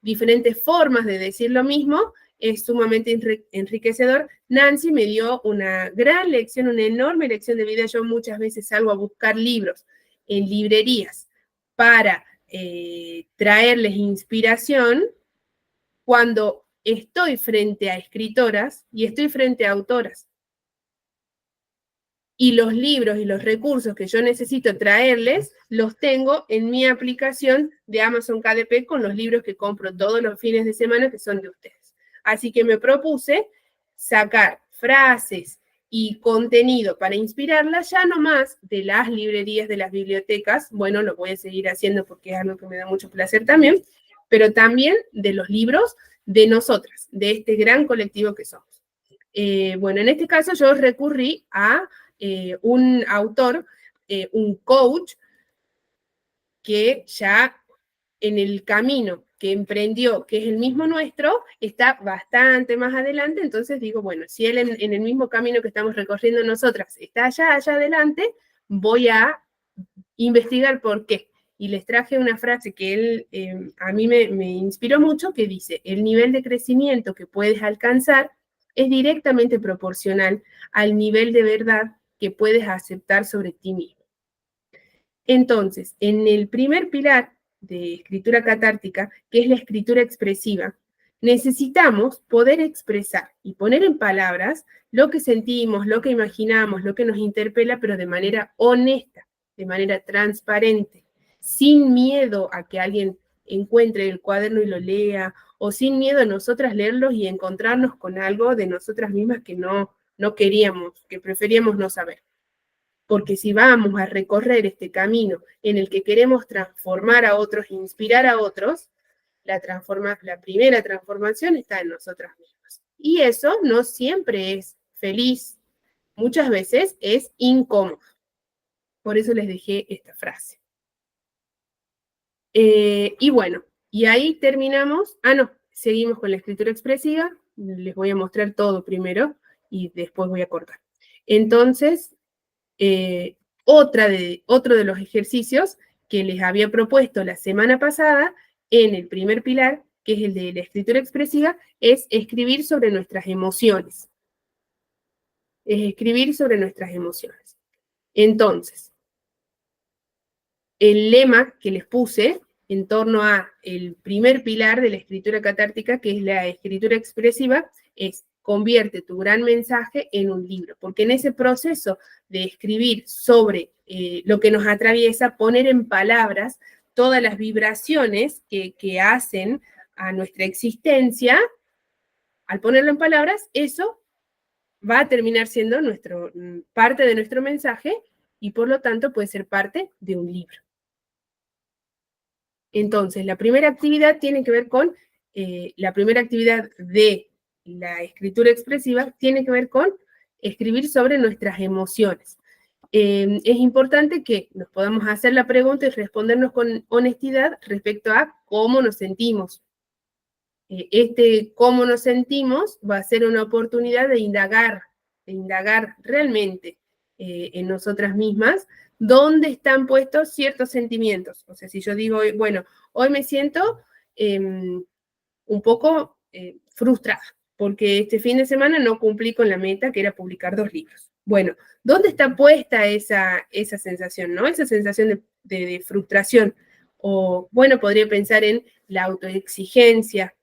diferentes formas de decir lo mismo es sumamente enriquecedor. Nancy me dio una gran lección, una enorme lección de vida. Yo muchas veces salgo a buscar libros en librerías para traerles inspiración cuando estoy frente a escritoras y estoy frente a autoras. Y los libros y los recursos que yo necesito traerles, los tengo en mi aplicación de Amazon KDP con los libros que compro todos los fines de semana que son de ustedes. Así que me propuse sacar frases y contenido para inspirarlas ya no más de las librerías, de las bibliotecas. Bueno, lo voy a seguir haciendo porque es algo que me da mucho placer también, pero también de los libros de nosotras, de este gran colectivo que somos. Bueno, en este caso yo recurrí a un autor, un coach, que ya en el camino que emprendió, que es el mismo nuestro, está bastante más adelante. Entonces digo, bueno, si él en el mismo camino que estamos recorriendo nosotras está allá adelante, voy a investigar por qué. Y les traje una frase que él a mí me inspiró mucho, que dice: el nivel de crecimiento que puedes alcanzar es directamente proporcional al nivel de verdad que puedes aceptar sobre ti mismo. Entonces, en el primer pilar de escritura catártica, que es la escritura expresiva, necesitamos poder expresar y poner en palabras lo que sentimos, lo que imaginamos, lo que nos interpela, pero de manera honesta, de manera transparente, sin miedo a que alguien encuentre el cuaderno y lo lea, o sin miedo a nosotras leerlos y encontrarnos con algo de nosotras mismas que no queríamos, que preferíamos no saber. Porque si vamos a recorrer este camino en el que queremos transformar a otros, inspirar a otros, la primera transformación está en nosotras mismas. Y eso no siempre es feliz, muchas veces es incómodo. Por eso les dejé esta frase. Y bueno, y ahí terminamos. Seguimos con la escritura expresiva. Les voy a mostrar todo primero y después voy a cortar. Entonces, otro de los ejercicios que les había propuesto la semana pasada en el primer pilar, que es el de la escritura expresiva, es escribir sobre nuestras emociones. Es escribir sobre nuestras emociones. Entonces, el lema que les puse en torno a el primer pilar de la escritura catártica, que es la escritura expresiva, es: convierte tu gran mensaje en un libro, porque en ese proceso de escribir sobre lo que nos atraviesa, poner en palabras todas las vibraciones que hacen a nuestra existencia, al ponerlo en palabras, eso va a terminar siendo parte de nuestro mensaje y por lo tanto puede ser parte de un libro. Entonces, la primera actividad tiene que ver con, la primera actividad de la escritura expresiva tiene que ver con escribir sobre nuestras emociones. es importante que nos podamos hacer la pregunta y respondernos con honestidad respecto a cómo nos sentimos. Este cómo nos sentimos va a ser una oportunidad de indagar realmente en nosotras mismas dónde están puestos ciertos sentimientos. O sea, si yo digo, bueno, hoy me siento un poco frustrada, porque este fin de semana no cumplí con la meta que era publicar 2 libros. Bueno, ¿dónde está puesta esa sensación, ¿no? Esa sensación de frustración. O, bueno, podría pensar en la autoexigencia,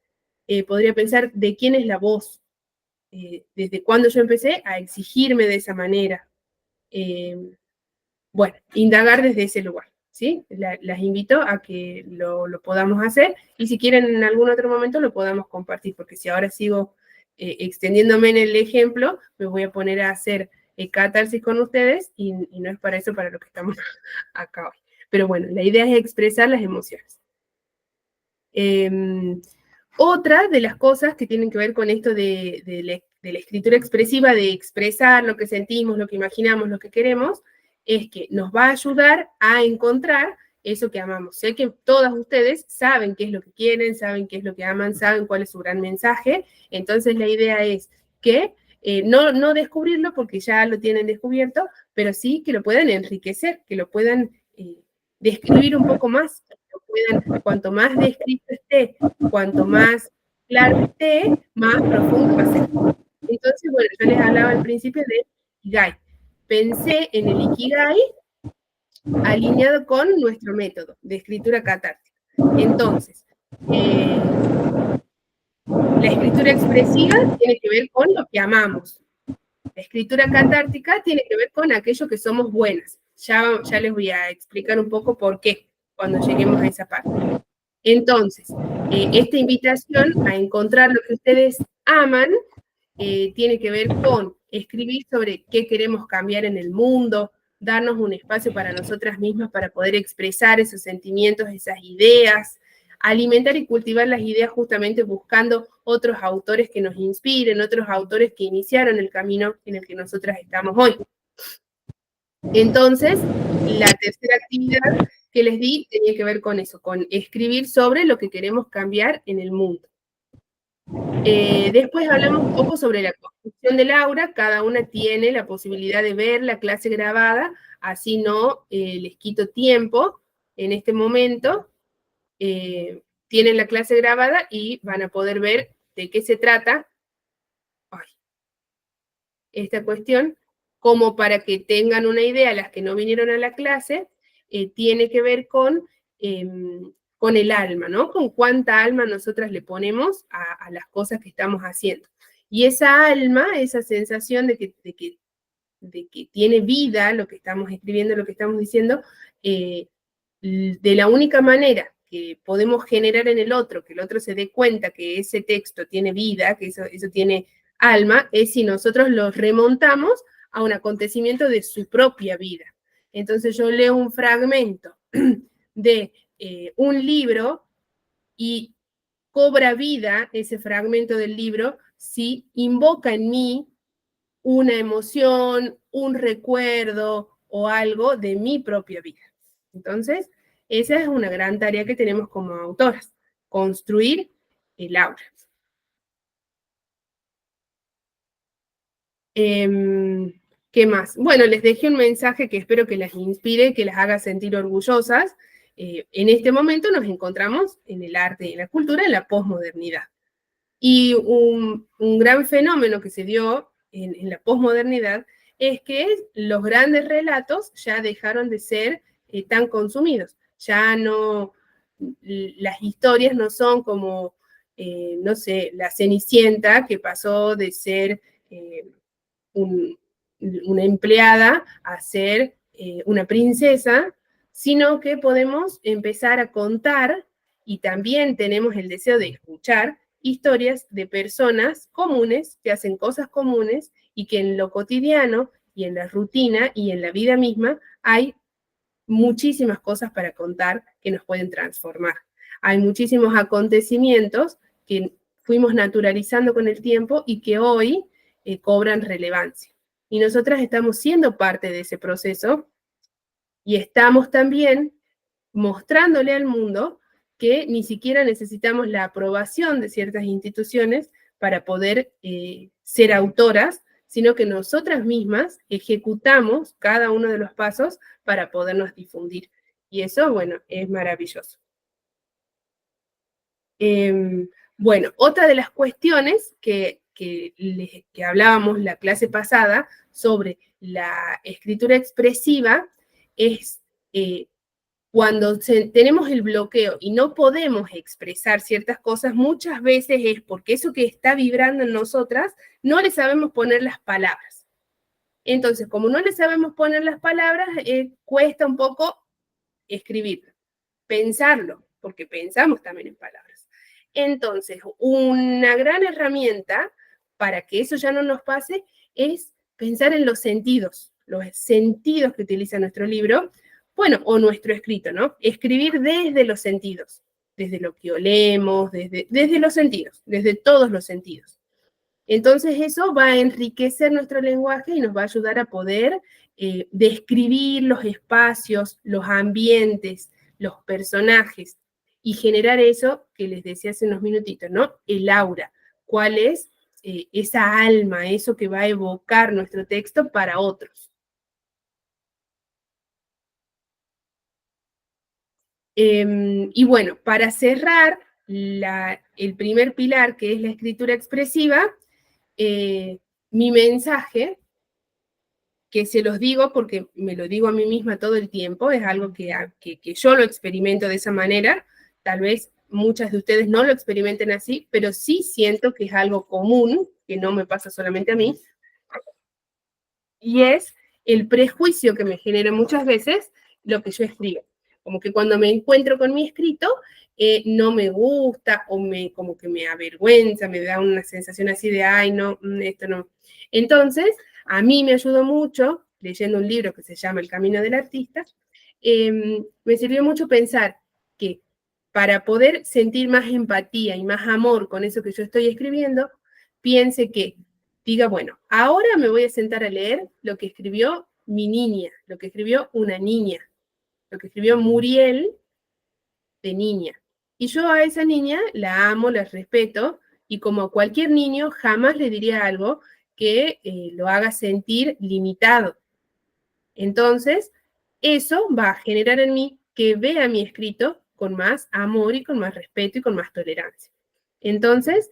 podría pensar de quién es la voz, desde cuándo yo empecé a exigirme de esa manera. Bueno, indagar desde ese lugar, ¿sí? Las invito a que lo podamos hacer y si quieren en algún otro momento lo podamos compartir, porque si ahora sigo extendiéndome en el ejemplo, me voy a poner a hacer catarsis con ustedes y no es para eso para lo que estamos acá hoy. Pero bueno, la idea es expresar las emociones. Otra de las cosas que tienen que ver con esto de la escritura expresiva, de expresar lo que sentimos, lo que imaginamos, lo que queremos, es que nos va a ayudar a encontrar eso que amamos. Sé que todas ustedes saben qué es lo que quieren, saben qué es lo que aman, saben cuál es su gran mensaje, entonces la idea es que no descubrirlo porque ya lo tienen descubierto, pero sí que lo puedan enriquecer, que lo puedan describir un poco más, cuanto más descrito esté, cuanto más claro esté, más profundo va a ser. Entonces, bueno, yo les hablaba al principio de Ikigai. Pensé en el Ikigai alineado con nuestro método de escritura catártica. Entonces, la escritura expresiva tiene que ver con lo que amamos. La escritura catártica tiene que ver con aquello que somos buenas. Ya les voy a explicar un poco por qué cuando lleguemos a esa parte. Entonces, esta invitación a encontrar lo que ustedes aman tiene que ver con escribir sobre qué queremos cambiar en el mundo, darnos un espacio para nosotras mismas para poder expresar esos sentimientos, esas ideas, alimentar y cultivar las ideas justamente buscando otros autores que nos inspiren, otros autores que iniciaron el camino en el que nosotras estamos hoy. Entonces, la tercera actividad que les di tenía que ver con eso, con escribir sobre lo que queremos cambiar en el mundo. Después hablamos un poco sobre la construcción del aula, cada una tiene la posibilidad de ver la clase grabada, así no les quito tiempo en este momento, tienen la clase grabada y van a poder ver de qué se trata esta cuestión, como para que tengan una idea, las que no vinieron a la clase, tiene que ver con el alma, ¿no? Con cuánta alma nosotras le ponemos a las cosas que estamos haciendo. Y esa alma, esa sensación de que tiene vida lo que estamos escribiendo, lo que estamos diciendo, de la única manera que podemos generar en el otro, que el otro se dé cuenta que ese texto tiene vida, que eso tiene alma, es si nosotros lo remontamos a un acontecimiento de su propia vida. Entonces yo leo un fragmento de un libro y cobra vida ese fragmento del libro si invoca en mí una emoción, un recuerdo o algo de mi propia vida. Entonces, esa es una gran tarea que tenemos como autoras, construir el aula. ¿Qué más? Bueno, les dejé un mensaje que espero que las inspire, que las haga sentir orgullosas. En este momento nos encontramos en el arte y en la cultura, en la posmodernidad. Y un gran fenómeno que se dio en la posmodernidad es que los grandes relatos ya dejaron de ser tan consumidos. Ya no, las historias no son como, no sé, la Cenicienta, que pasó de ser una empleada a ser una princesa, sino que podemos empezar a contar y también tenemos el deseo de escuchar historias de personas comunes que hacen cosas comunes y que en lo cotidiano y en la rutina y en la vida misma hay muchísimas cosas para contar que nos pueden transformar. Hay muchísimos acontecimientos que fuimos naturalizando con el tiempo y que hoy cobran relevancia. Y nosotras estamos siendo parte de ese proceso y estamos también mostrándole al mundo que ni siquiera necesitamos la aprobación de ciertas instituciones para poder ser autoras, sino que nosotras mismas ejecutamos cada uno de los pasos para podernos difundir. Y eso, bueno, es maravilloso. Bueno, otra de las cuestiones que hablábamos la clase pasada sobre la escritura expresiva es cuando tenemos el bloqueo y no podemos expresar ciertas cosas, muchas veces es porque eso que está vibrando en nosotras no le sabemos poner las palabras. Entonces, como no le sabemos poner las palabras, cuesta un poco escribirlo, pensarlo, porque pensamos también en palabras. Entonces, una gran herramienta para que eso ya no nos pase es pensar en los sentidos que utiliza nuestro libro, bueno, o nuestro escrito, ¿no? Escribir desde los sentidos, desde lo que olemos, desde los sentidos, desde todos los sentidos. Entonces eso va a enriquecer nuestro lenguaje y nos va a ayudar a poder describir los espacios, los ambientes, los personajes y generar eso que les decía hace unos minutitos, ¿no? El aura. ¿Cuál es esa alma, eso que va a evocar nuestro texto para otros? Y bueno, para cerrar el primer pilar, que es la escritura expresiva, mi mensaje, que se los digo porque me lo digo a mí misma todo el tiempo, es algo que yo lo experimento de esa manera, tal vez muchas de ustedes no lo experimenten así, pero sí siento que es algo común, que no me pasa solamente a mí, y es el prejuicio que me genera muchas veces lo que yo escribo. Como que cuando me encuentro con mi escrito, no me gusta o como que me avergüenza, me da una sensación así de, ay, no, esto no. Entonces, a mí me ayudó mucho, leyendo un libro que se llama El Camino del Artista, me sirvió mucho pensar que para poder sentir más empatía y más amor con eso que yo estoy escribiendo, piense que diga, bueno, ahora me voy a sentar a leer lo que escribió mi niña, lo que escribió una niña, lo que escribió Muriel de niña. Y yo a esa niña la amo, la respeto, y como a cualquier niño, jamás le diría algo que lo haga sentir limitado. Entonces, eso va a generar en mí que vea mi escrito con más amor y con más respeto y con más tolerancia. Entonces,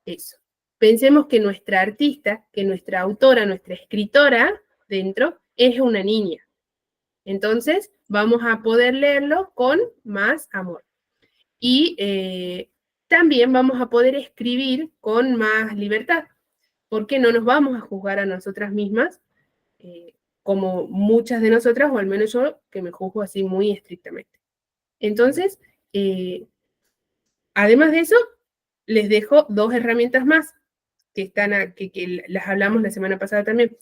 eso. Pensemos que nuestra artista, que nuestra autora, nuestra escritora dentro es una niña. Entonces, vamos a poder leerlo con más amor. Y también vamos a poder escribir con más libertad, porque no nos vamos a juzgar a nosotras mismas, como muchas de nosotras, o al menos yo, que me juzgo así muy estrictamente. Entonces, además de eso, les dejo 2 herramientas más, que las hablamos la semana pasada también.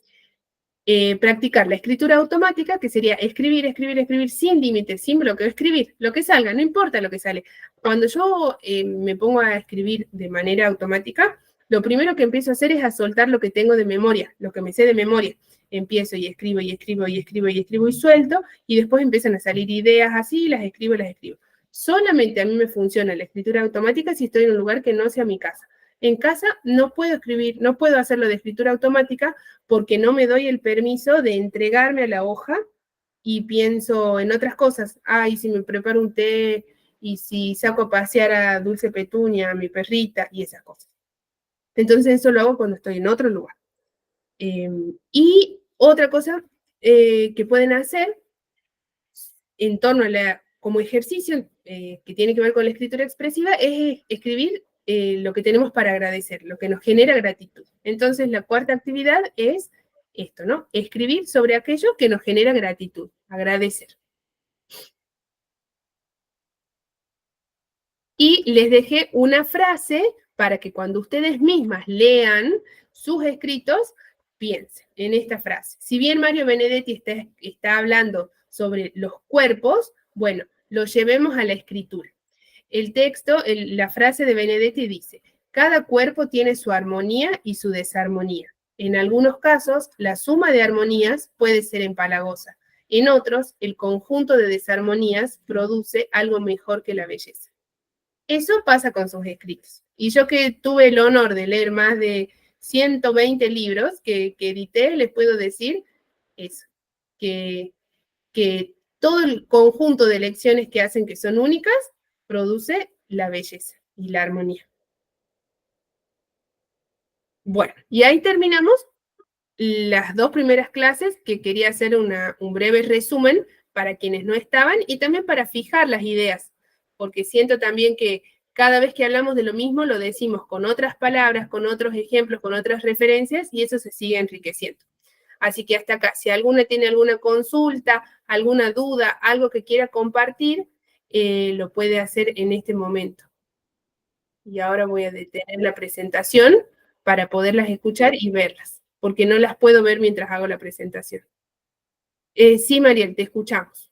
Practicar la escritura automática, que sería escribir, escribir, escribir sin límites, sin bloqueo, escribir lo que salga, no importa lo que sale. Cuando yo me pongo a escribir de manera automática, lo primero que empiezo a hacer es a soltar lo que tengo de memoria, lo que me sé de memoria. Empiezo y escribo y escribo y escribo y escribo y suelto, y después empiezan a salir ideas así, las escribo y las escribo. Solamente a mí me funciona la escritura automática si estoy en un lugar que no sea mi casa. En casa no puedo escribir, no puedo hacerlo de escritura automática porque no me doy el permiso de entregarme a la hoja y pienso en otras cosas. Ay, si me preparo un té y si saco a pasear a Dulce Petunia, a mi perrita y esas cosas. Entonces eso lo hago cuando estoy en otro lugar. Y otra cosa que pueden hacer en torno a como ejercicio que tiene que ver con la escritura expresiva es escribir lo que tenemos para agradecer, lo que nos genera gratitud. Entonces, la cuarta actividad es esto, ¿no? Escribir sobre aquello que nos genera gratitud, agradecer. Y les dejé una frase para que cuando ustedes mismas lean sus escritos, piensen en esta frase. Si bien Mario Benedetti está hablando sobre los cuerpos, bueno, lo llevemos a la escritura. El texto, la frase de Benedetti dice, cada cuerpo tiene su armonía y su desarmonía. En algunos casos, la suma de armonías puede ser empalagosa. En otros, el conjunto de desarmonías produce algo mejor que la belleza. Eso pasa con sus escritos. Y yo que tuve el honor de leer más de 120 libros que edité, les puedo decir eso, que todo el conjunto de lecciones que hacen que son únicas produce la belleza y la armonía. Bueno, y ahí terminamos las 2 primeras clases, que quería hacer un breve resumen para quienes no estaban y también para fijar las ideas, porque siento también que cada vez que hablamos de lo mismo lo decimos con otras palabras, con otros ejemplos, con otras referencias y eso se sigue enriqueciendo. Así que hasta acá, si alguna tiene alguna consulta, alguna duda, algo que quiera compartir, lo puede hacer en este momento. Y ahora voy a detener la presentación para poderlas escuchar y verlas, porque no las puedo ver mientras hago la presentación. Sí, Mariel, te escuchamos.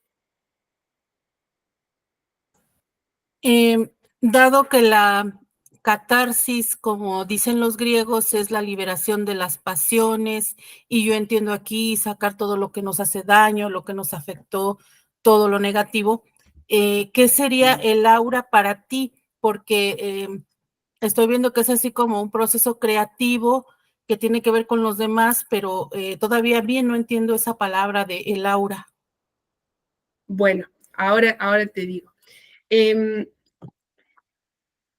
Dado que la catarsis, como dicen los griegos, es la liberación de las pasiones, y yo entiendo aquí sacar todo lo que nos hace daño, lo que nos afectó, todo lo negativo, ¿qué sería el aura para ti? Porque estoy viendo que es así como un proceso creativo que tiene que ver con los demás, pero todavía bien no entiendo esa palabra de el aura. Bueno, ahora te digo.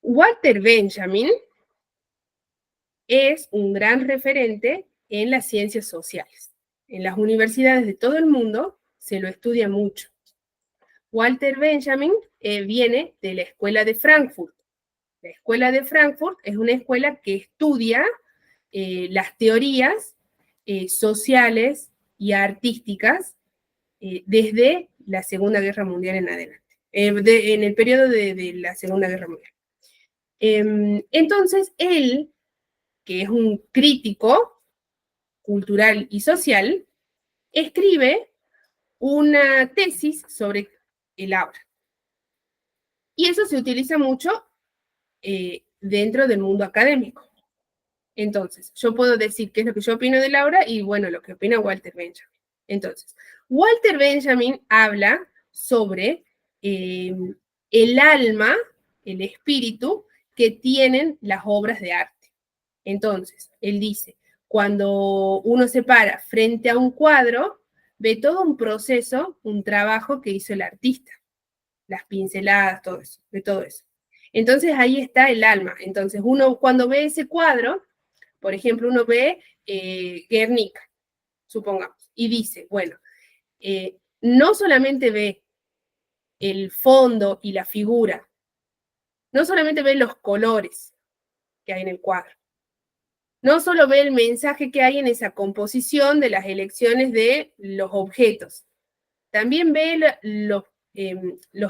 Walter Benjamin es un gran referente en las ciencias sociales. En las universidades de todo el mundo se lo estudia mucho. Walter Benjamin viene de la Escuela de Frankfurt. La Escuela de Frankfurt es una escuela que estudia las teorías sociales y artísticas desde la Segunda Guerra Mundial en adelante, en el periodo de la Segunda Guerra Mundial. Entonces, él, que es un crítico cultural y social, escribe una tesis sobre el aura. Y eso se utiliza mucho dentro del mundo académico. Entonces, yo puedo decir qué es lo que yo opino del aura y, bueno, lo que opina Walter Benjamin. Entonces, Walter Benjamin habla sobre el alma, el espíritu que tienen las obras de arte. Entonces, él dice, cuando uno se para frente a un cuadro, ve todo un proceso, un trabajo que hizo el artista, las pinceladas, todo eso, de todo eso. Entonces, ahí está el alma. Entonces, uno cuando ve ese cuadro, por ejemplo, uno ve Guernica, supongamos, y dice, bueno, no solamente ve el fondo y la figura, no solamente ve los colores que hay en el cuadro, no solo ve el mensaje que hay en esa composición de las elecciones de los objetos, también ve los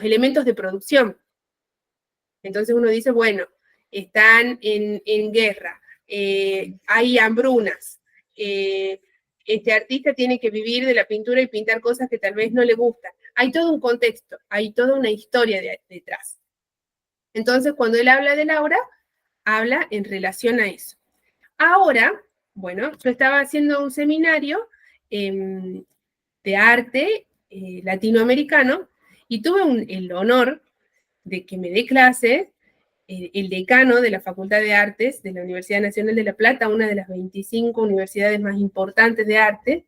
elementos de producción. Entonces uno dice, bueno, están en guerra, hay hambrunas, este artista tiene que vivir de la pintura y pintar cosas que tal vez no le gustan. Hay todo un contexto, hay toda una historia detrás. Entonces, cuando él habla del aura, habla en relación a eso. Ahora, bueno, yo estaba haciendo un seminario de arte latinoamericano y tuve el honor de que me dé clase el decano de la Facultad de Artes de la Universidad Nacional de La Plata, una de las 25 universidades más importantes de arte,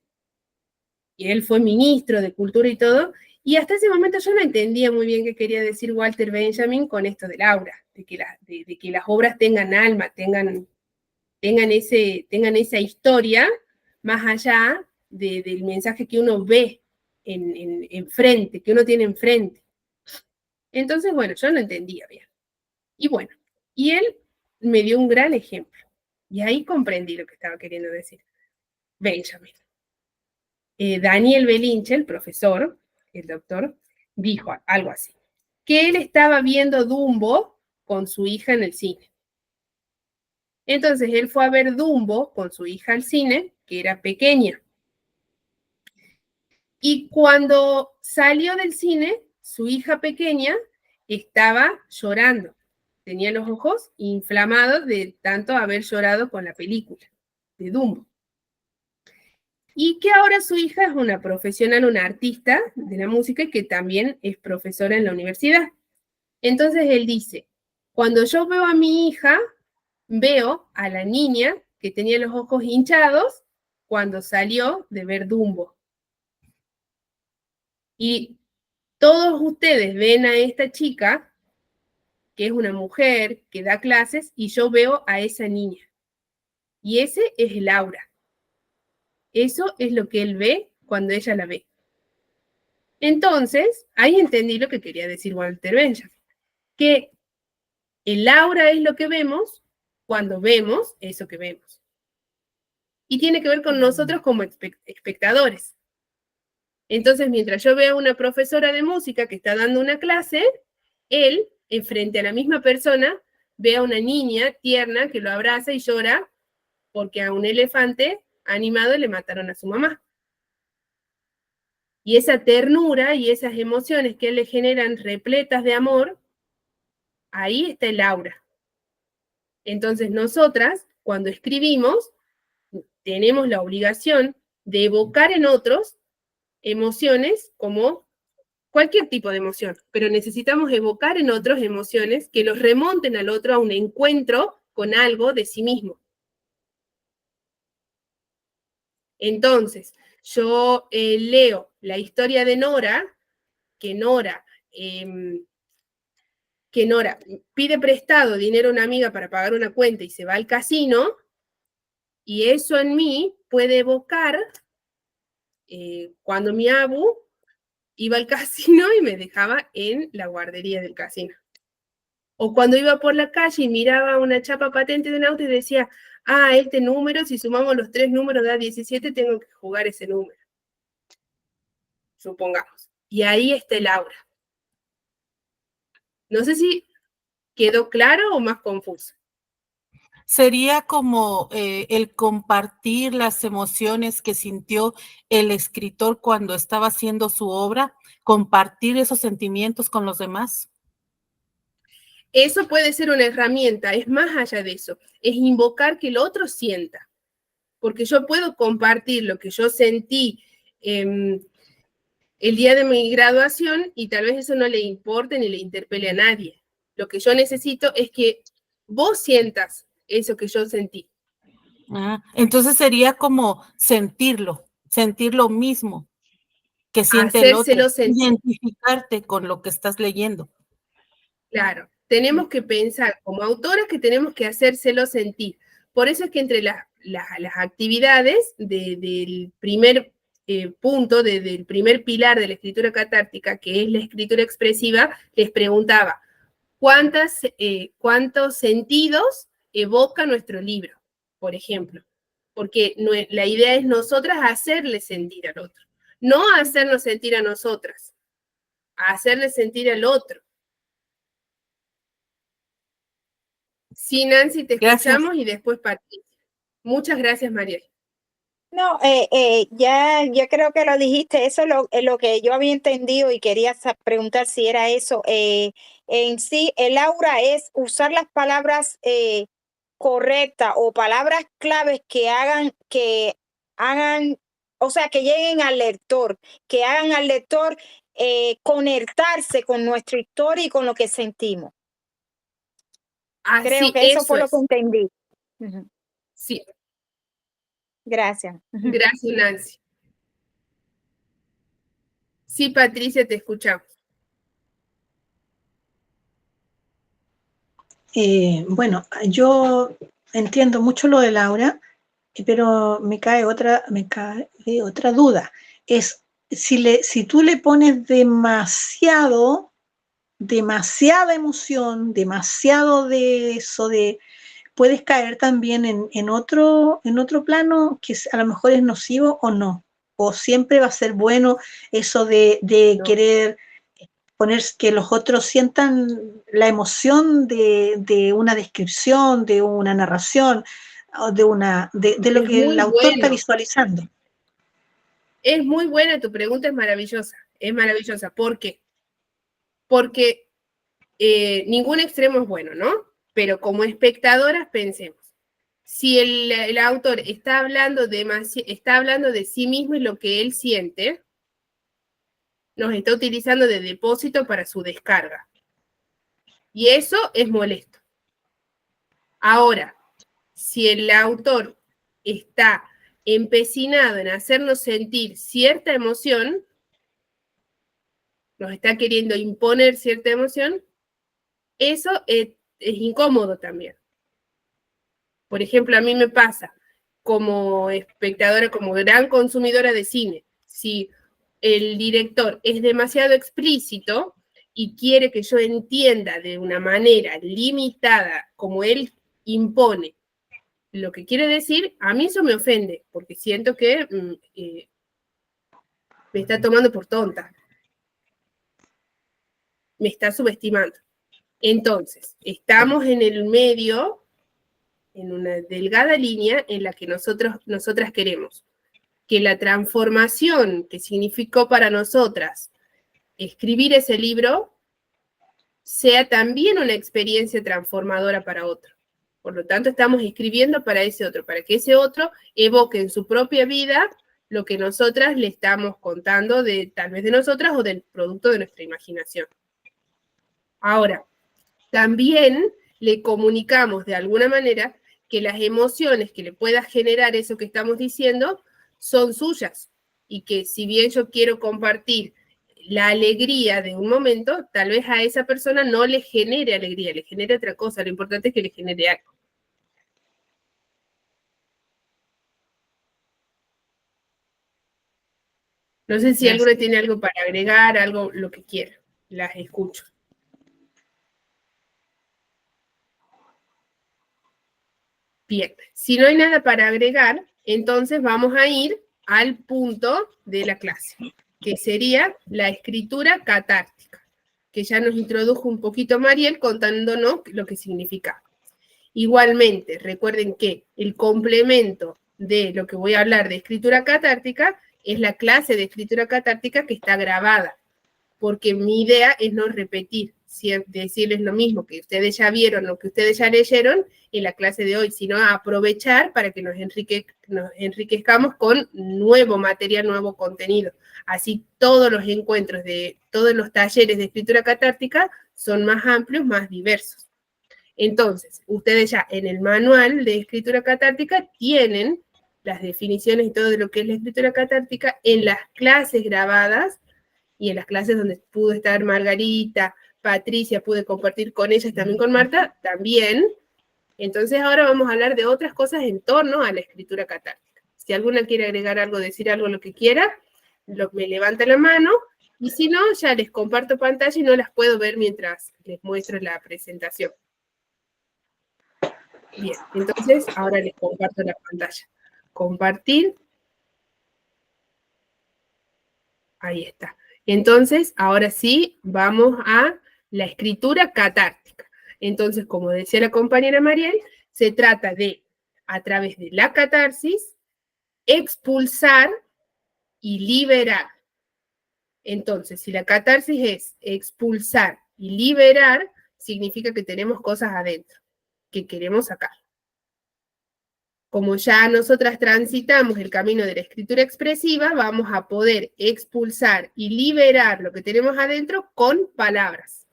y él fue ministro de Cultura y todo, y hasta ese momento yo no entendía muy bien qué quería decir Walter Benjamin con esto del aura, de que las obras tengan alma, tengan esa historia, más allá del mensaje que uno ve enfrente, que uno tiene enfrente. Entonces, bueno, yo no entendía bien. Y bueno, y él me dio un gran ejemplo. Y ahí comprendí lo que estaba queriendo decir Benjamin. Daniel Belinche, el profesor, el doctor, dijo algo así, que él estaba viendo Dumbo con su hija en el cine. Entonces él fue a ver Dumbo con su hija al cine, que era pequeña. Y cuando salió del cine, su hija pequeña estaba llorando. Tenía los ojos inflamados de tanto haber llorado con la película de Dumbo. y que ahora su hija es una profesional, una artista de la música y que también es profesora en la universidad. Entonces él dice, cuando yo veo a mi hija, veo a la niña que tenía los ojos hinchados cuando salió de ver Dumbo. Y todos ustedes ven a esta chica, que es una mujer que da clases, y yo veo a esa niña. Y ese es el aura. Eso es lo que él ve cuando ella la ve. Entonces, ahí entendí lo que quería decir Walter Benjamin, que el aura es lo que vemos cuando vemos eso que vemos. Y tiene que ver con nosotros como espectadores. Entonces, mientras yo veo a una profesora de música que está dando una clase, él, frente a la misma persona, ve a una niña tierna que lo abraza y llora porque a un elefante animado le mataron a su mamá. Y esa ternura y esas emociones que le generan repletas de amor, ahí está el aura. Entonces nosotras, cuando escribimos, tenemos la obligación de evocar en otros emociones como cualquier tipo de emoción, pero necesitamos evocar en otros emociones que los remonten al otro a un encuentro con algo de sí mismo. Entonces, yo leo la historia de Nora, que Nora pide prestado dinero a una amiga para pagar una cuenta y se va al casino, y eso en mí puede evocar cuando mi abu iba al casino y me dejaba en la guardería del casino. O cuando iba por la calle y miraba una chapa patente de un auto y decía, este número, si sumamos los 3 números da 17, tengo que jugar ese número. Supongamos. Y ahí está el aura. No sé si quedó claro o más confuso. Sería como el compartir las emociones que sintió el escritor cuando estaba haciendo su obra, compartir esos sentimientos con los demás. Eso puede ser una herramienta, es más allá de eso, es invocar que el otro sienta, porque yo puedo compartir lo que yo sentí el día de mi graduación y tal vez eso no le importe ni le interpele a nadie. Lo que yo necesito es que vos sientas eso que yo sentí. Entonces sería como sentir lo mismo que siente el otro, Hacérselo sentir. identificarte con lo que estás leyendo. Claro, tenemos que pensar como autoras que tenemos que hacérselo sentir. Por eso es que entre las actividades del primer punto, del primer pilar de la escritura catártica, que es la escritura expresiva, les preguntaba, ¿cuántos sentidos evoca nuestro libro, por ejemplo? Porque la idea es nosotras hacerle sentir al otro, no hacernos sentir a nosotras, hacerle sentir al otro. Sí, Nancy, te escuchamos y después Patricia. Muchas gracias, María. No, ya creo que lo dijiste, eso es lo que yo había entendido y quería preguntar si era eso. En sí, el aura es usar las palabras correctas o palabras claves que hagan, o sea, que lleguen al lector, que hagan al lector conectarse con nuestra historia y con lo que sentimos. Creo que eso fue lo que entendí. Sí. Gracias. Gracias, Nancy. Sí, Patricia, te escuchamos. Bueno, yo entiendo mucho lo de Laura, pero me cae otra duda. Es si tú le pones demasiada emoción, demasiado de eso, puedes caer también en otro plano que a lo mejor es nocivo o no. O siempre va a ser bueno eso de no. Querer poner que los otros sientan la emoción de una descripción, de una narración, de lo que el autor está visualizando. Es muy buena, tu pregunta es maravillosa. Es maravillosa. ¿Por qué? Porque ningún extremo es bueno, ¿no? Pero como espectadoras pensemos, Si el autor está hablando de sí mismo y lo que él siente, nos está utilizando de depósito para su descarga. Y eso es molesto. Ahora, si el autor está empecinado en hacernos sentir cierta emoción, nos está queriendo imponer cierta emoción, eso es incómodo también. Por ejemplo, a mí me pasa como espectadora, como gran consumidora de cine, si el director es demasiado explícito y quiere que yo entienda de una manera limitada, como él impone lo que quiere decir, a mí eso me ofende, porque siento que me está tomando por tonta. Me está subestimando. Entonces, estamos en el medio, en una delgada línea en la que nosotras queremos que la transformación que significó para nosotras escribir ese libro sea también una experiencia transformadora para otro. Por lo tanto, estamos escribiendo para ese otro, para que ese otro evoque en su propia vida lo que nosotras le estamos contando, tal vez de nosotras o del producto de nuestra imaginación. Ahora, también le comunicamos de alguna manera que las emociones que le pueda generar eso que estamos diciendo son suyas, y que si bien yo quiero compartir la alegría de un momento, tal vez a esa persona no le genere alegría, le genere otra cosa. Lo importante es que le genere algo. No sé si alguno tiene algo para agregar, algo, lo que quiera. Las escucho. Bien, si no hay nada para agregar, entonces vamos a ir al punto de la clase, que sería la escritura catártica, que ya nos introdujo un poquito Mariel contándonos lo que significa. Igualmente, recuerden que el complemento de lo que voy a hablar de escritura catártica es la clase de escritura catártica que está grabada, porque mi idea es no repetir, decirles lo mismo que ustedes ya vieron o que ustedes ya leyeron en la clase de hoy, sino aprovechar para que nos enriquezcamos con nuevo material, nuevo contenido. Así todos los encuentros de todos los talleres de escritura catártica son más amplios, más diversos. Entonces, ustedes ya en el manual de escritura catártica tienen las definiciones y todo de lo que es la escritura catártica en las clases grabadas y en las clases donde pudo estar Margarita, Patricia, pude compartir con ellas, también con Marta, también. Entonces ahora vamos a hablar de otras cosas en torno a la escritura catártica. Si alguna quiere agregar algo, decir algo, lo que quiera, me levanta la mano, y si no, ya les comparto pantalla y no las puedo ver mientras les muestro la presentación. Bien, entonces ahora les comparto la pantalla. Compartir. Ahí está. Entonces, ahora sí, vamos a la escritura catártica. Entonces, como decía la compañera Mariel, se trata de, a través de la catarsis, expulsar y liberar. Entonces, si la catarsis es expulsar y liberar, significa que tenemos cosas adentro, que queremos sacar. Como ya nosotras transitamos el camino de la escritura expresiva, vamos a poder expulsar y liberar lo que tenemos adentro con palabras.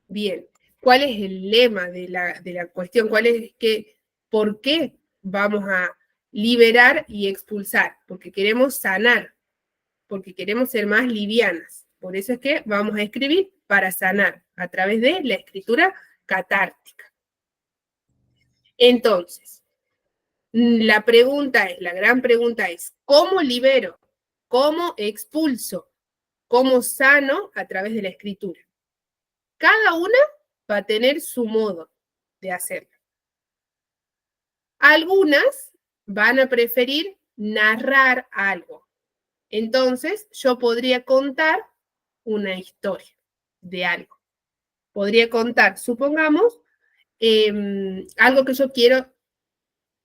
Bien, ¿cuál es el lema de la cuestión? ¿Por qué vamos a liberar y expulsar? Porque queremos sanar, porque queremos ser más livianas. Por eso es que vamos a escribir para sanar, a través de la escritura catártica. Entonces, la gran pregunta es, ¿cómo libero? ¿Cómo expulso? ¿Cómo sano a través de la escritura? Cada una va a tener su modo de hacerlo. Algunas van a preferir narrar algo. Entonces, yo podría contar una historia de algo. Podría contar, supongamos, algo que yo quiero,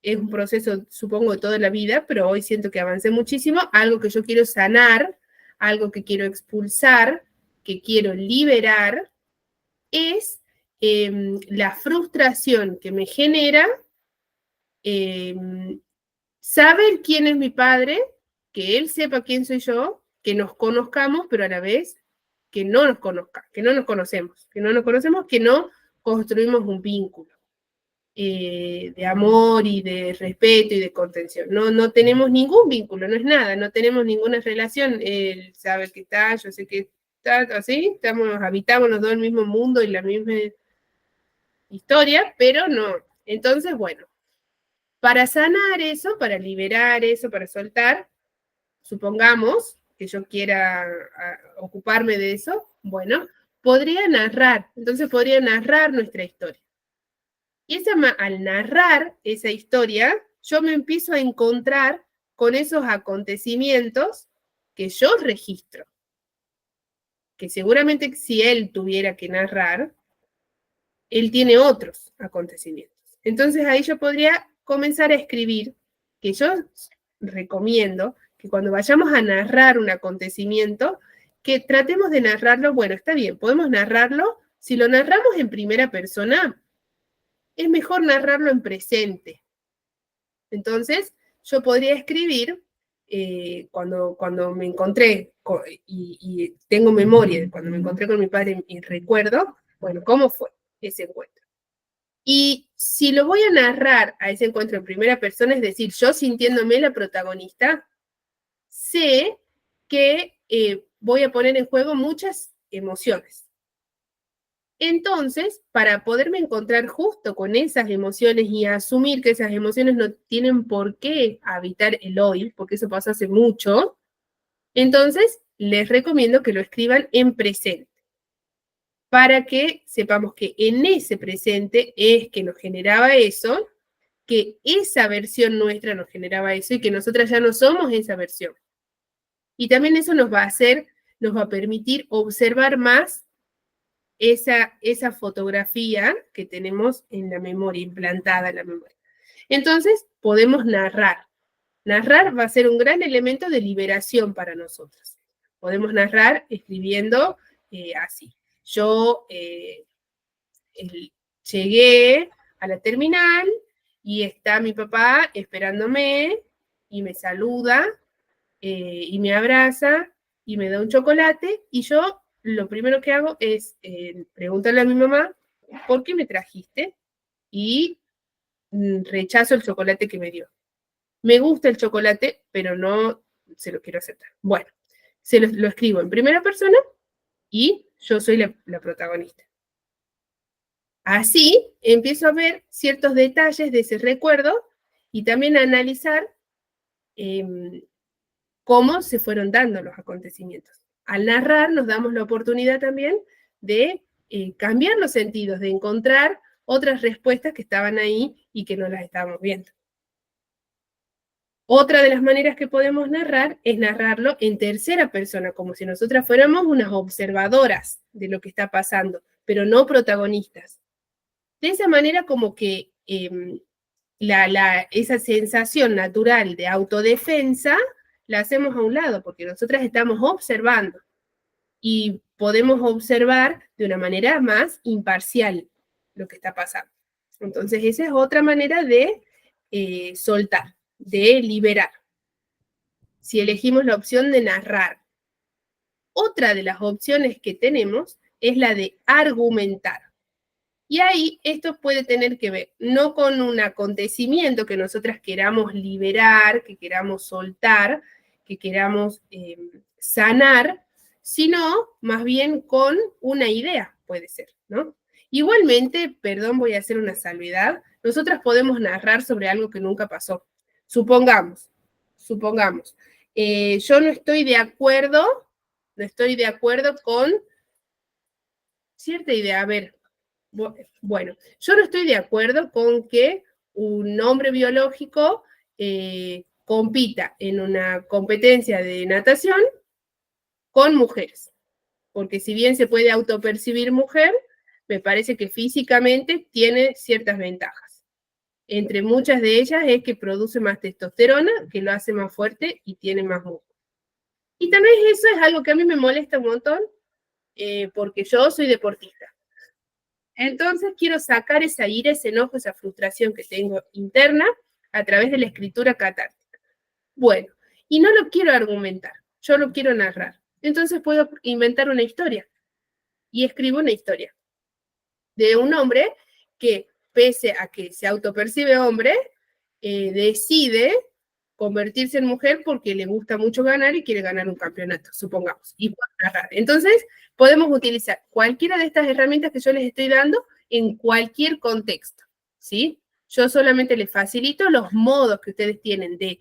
es un proceso, supongo, de toda la vida, pero hoy siento que avancé muchísimo, algo que yo quiero sanar, algo que quiero expulsar, que quiero liberar, es la frustración que me genera saber quién es mi padre, que él sepa quién soy yo, que nos conozcamos, pero a la vez que no nos conozca, que no nos conocemos, que no construimos un vínculo de amor y de respeto y de contención. No tenemos ningún vínculo, no es nada, no tenemos ninguna relación. Él sabe que está, yo sé que está, así, habitamos los dos el mismo mundo y la misma historia, pero no. Entonces, bueno, para sanar eso, para liberar eso, para soltar, supongamos que yo quiera ocuparme de eso, bueno, podría narrar, entonces podría narrar nuestra historia. Y al narrar esa historia, yo me empiezo a encontrar con esos acontecimientos que yo registro. Que seguramente si él tuviera que narrar, él tiene otros acontecimientos. Entonces ahí yo podría comenzar a escribir, que yo recomiendo que cuando vayamos a narrar un acontecimiento, que tratemos de narrarlo, bueno, está bien, podemos narrarlo, si lo narramos en primera persona, es mejor narrarlo en presente. Entonces, yo podría escribir, cuando me encontré, y tengo memoria de cuando me encontré con mi padre y recuerdo, bueno, ¿cómo fue ese encuentro? Y si lo voy a narrar a ese encuentro en primera persona, es decir, yo sintiéndome la protagonista, sé que voy a poner en juego muchas emociones. Entonces, para poderme encontrar justo con esas emociones y asumir que esas emociones no tienen por qué habitar el hoy, porque eso pasó hace mucho, entonces les recomiendo que lo escriban en presente, para que sepamos que en ese presente es que nos generaba eso, que esa versión nuestra nos generaba eso y que nosotras ya no somos esa versión. Y también eso nos va a permitir observar más esa fotografía que tenemos en la memoria, implantada en la memoria. Entonces, podemos narrar. Narrar va a ser un gran elemento de liberación para nosotros. Podemos narrar escribiendo así. Yo llegué a la terminal y está mi papá esperándome y me saluda y me abraza y me da un chocolate y yo lo primero que hago es preguntarle a mi mamá, ¿por qué me trajiste? Y rechazo el chocolate que me dio. Me gusta el chocolate, pero no se lo quiero aceptar. Bueno, lo escribo en primera persona y yo soy la protagonista. Así empiezo a ver ciertos detalles de ese recuerdo y también a analizar cómo se fueron dando los acontecimientos. Al narrar nos damos la oportunidad también de cambiar los sentidos, de encontrar otras respuestas que estaban ahí y que no las estábamos viendo. Otra de las maneras que podemos narrar es narrarlo en tercera persona, como si nosotras fuéramos unas observadoras de lo que está pasando, pero no protagonistas. De esa manera como que esa sensación natural de autodefensa la hacemos a un lado, porque nosotras estamos observando y podemos observar de una manera más imparcial lo que está pasando. Entonces, esa es otra manera de soltar, de liberar. Si elegimos la opción de narrar. Otra de las opciones que tenemos es la de argumentar. Y ahí esto puede tener que ver no con un acontecimiento que nosotras queramos liberar, que queramos soltar, que queramos sanar, sino más bien con una idea, puede ser, ¿no? Igualmente, perdón, voy a hacer una salvedad, nosotras podemos narrar sobre algo que nunca pasó. Supongamos, yo no estoy de acuerdo con cierta idea, a ver, bueno, yo no estoy de acuerdo con que un hombre biológico compita en una competencia de natación con mujeres, porque si bien se puede autopercibir mujer, me parece que físicamente tiene ciertas ventajas. Entre muchas de ellas es que produce más testosterona, que lo hace más fuerte y tiene más músculo. Y tal vez eso es algo que a mí me molesta un montón, porque yo soy deportista. Entonces quiero sacar esa ira, ese enojo, esa frustración que tengo interna a través de la escritura catártica. Bueno, y no lo quiero argumentar, yo lo quiero narrar. Entonces puedo inventar una historia. Y escribo una historia de un hombre que, pese a que se autopercibe hombre, decide convertirse en mujer porque le gusta mucho ganar y quiere ganar un campeonato, supongamos. Y puedo narrar. Entonces, podemos utilizar cualquiera de estas herramientas que yo les estoy dando en cualquier contexto, ¿sí? Yo solamente les facilito los modos que ustedes tienen de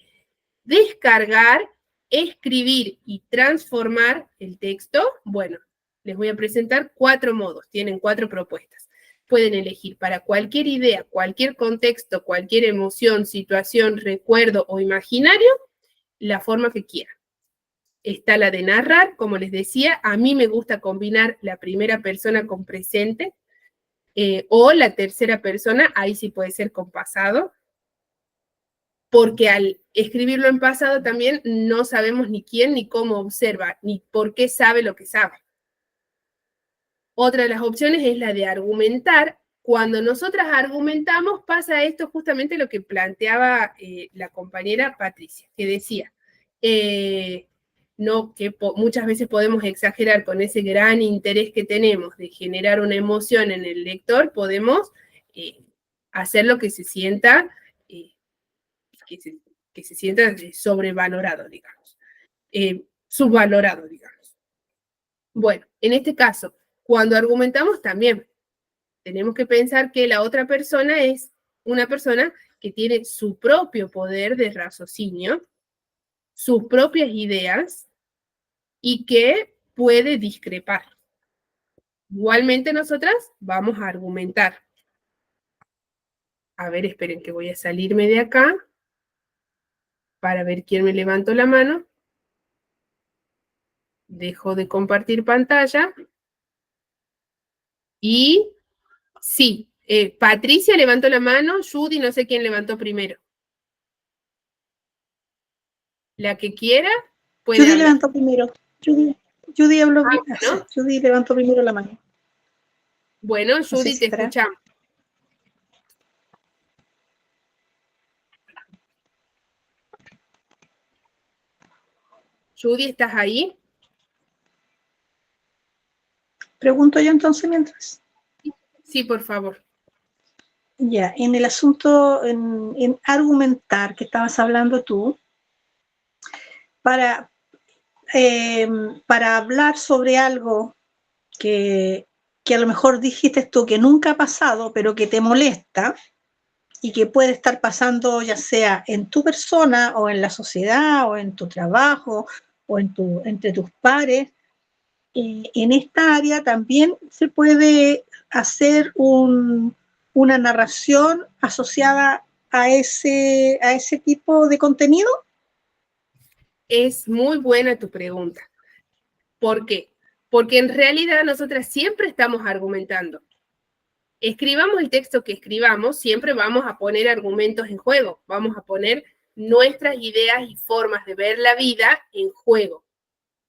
descargar, escribir y transformar el texto. Bueno, les voy a presentar 4 modos, tienen 4 propuestas. Pueden elegir para cualquier idea, cualquier contexto, cualquier emoción, situación, recuerdo o imaginario, la forma que quieran. Está la de narrar, como les decía, a mí me gusta combinar la primera persona con presente, o la tercera persona, ahí sí puede ser con pasado, porque al escribirlo en pasado también no sabemos ni quién ni cómo observa, ni por qué sabe lo que sabe. Otra de las opciones es la de argumentar. Cuando nosotras argumentamos pasa esto justamente lo que planteaba la compañera Patricia, que decía, no, que muchas veces podemos exagerar con ese gran interés que tenemos de generar una emoción en el lector, podemos hacer lo que se sienta, que se sienta sobrevalorado, digamos, subvalorado, digamos. Bueno, en este caso, cuando argumentamos también tenemos que pensar que la otra persona es una persona que tiene su propio poder de raciocinio, sus propias ideas y que puede discrepar. Igualmente nosotras vamos a argumentar. A ver, esperen que voy a salirme de acá para ver quién me levantó la mano. Dejo de compartir pantalla. Y sí, Patricia levantó la mano, Judy no sé quién levantó primero. La que quiera puede Judy hablar. levantó primero. Judy habló, ¿no? Judy levantó primero la mano. Bueno, No sé Judy, si te estará. escuchamos. Judy, ¿estás ahí? Pregunto yo entonces mientras. Sí, por favor. Ya, en el asunto, en argumentar que estabas hablando tú, para hablar sobre algo que a lo mejor dijiste tú que nunca ha pasado, pero que te molesta y que puede estar pasando ya sea en tu persona o en la sociedad o en tu trabajo o entre tus pares, en esta área también se puede hacer una narración asociada a ese tipo de contenido. Es muy buena tu pregunta. ¿Por qué? Porque en realidad nosotras siempre estamos argumentando. Escribamos el texto que escribamos, siempre vamos a poner argumentos en juego, vamos a poner nuestras ideas y formas de ver la vida en juego.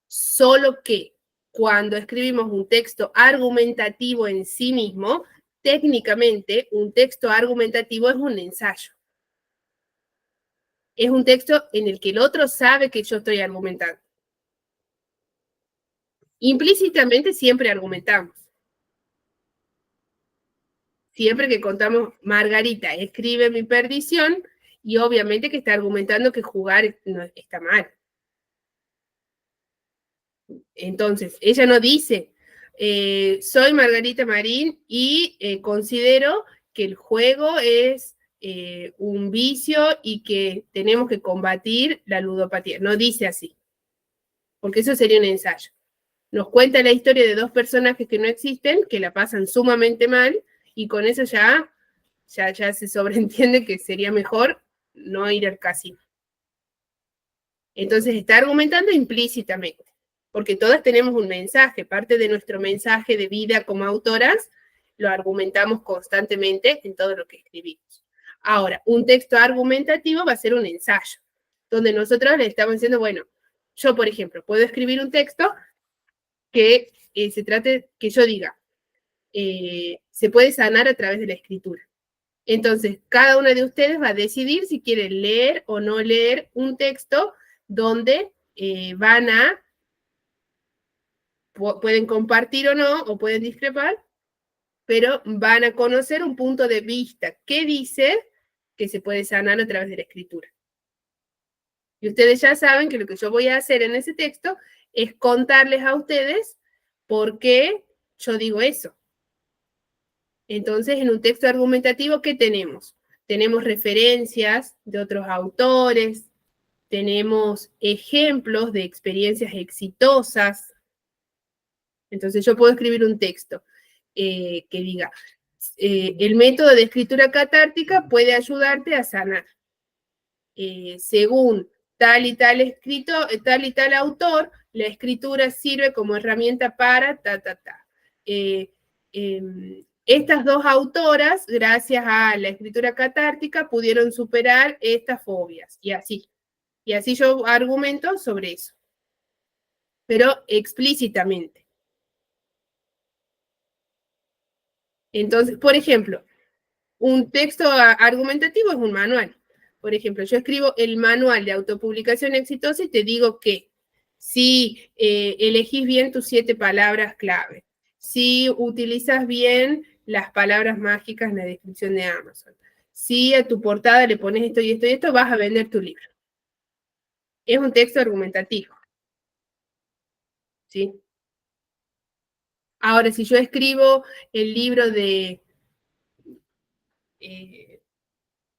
Solo que cuando escribimos un texto argumentativo en sí mismo, técnicamente un texto argumentativo es un ensayo. Es un texto en el que el otro sabe que yo estoy argumentando. Implícitamente siempre argumentamos. Siempre que contamos, Margarita escribe mi perdición, y obviamente que está argumentando que jugar no, está mal. Entonces, ella no dice, soy Margarita Marín y considero que el juego es un vicio y que tenemos que combatir la ludopatía. No dice así, porque eso sería un ensayo. Nos cuenta la historia de 2 personajes que no existen, que la pasan sumamente mal, y con eso ya se sobreentiende que sería mejor no ir al casino. Entonces está argumentando implícitamente, porque todas tenemos un mensaje, parte de nuestro mensaje de vida como autoras, lo argumentamos constantemente en todo lo que escribimos. Ahora, un texto argumentativo va a ser un ensayo, donde nosotros le estamos diciendo, bueno, yo, por ejemplo, puedo escribir un texto que se trate, que yo diga, se puede sanar a través de la escritura. Entonces, cada una de ustedes va a decidir si quiere leer o no leer un texto donde pueden compartir o no, o pueden discrepar, pero van a conocer un punto de vista que dice que se puede sanar a través de la escritura. Y ustedes ya saben que lo que yo voy a hacer en ese texto es contarles a ustedes por qué yo digo eso. Entonces, en un texto argumentativo, ¿qué tenemos? Tenemos referencias de otros autores, tenemos ejemplos de experiencias exitosas. Entonces, yo puedo escribir un texto que diga, el método de escritura catártica puede ayudarte a sanar. Según tal y tal autor, la escritura sirve como herramienta para estas dos autoras, gracias a la escritura catártica, pudieron superar estas fobias, y así. Y así yo argumento sobre eso, pero explícitamente. Entonces, por ejemplo, un texto argumentativo es un manual. Por ejemplo, yo escribo el manual de autopublicación exitosa y te digo que si elegís bien tus 7 palabras clave, si utilizas bien las palabras mágicas en la descripción de Amazon, si a tu portada le pones esto y esto y esto, vas a vender tu libro. Es un texto argumentativo. ¿Sí? Ahora, si yo escribo el libro de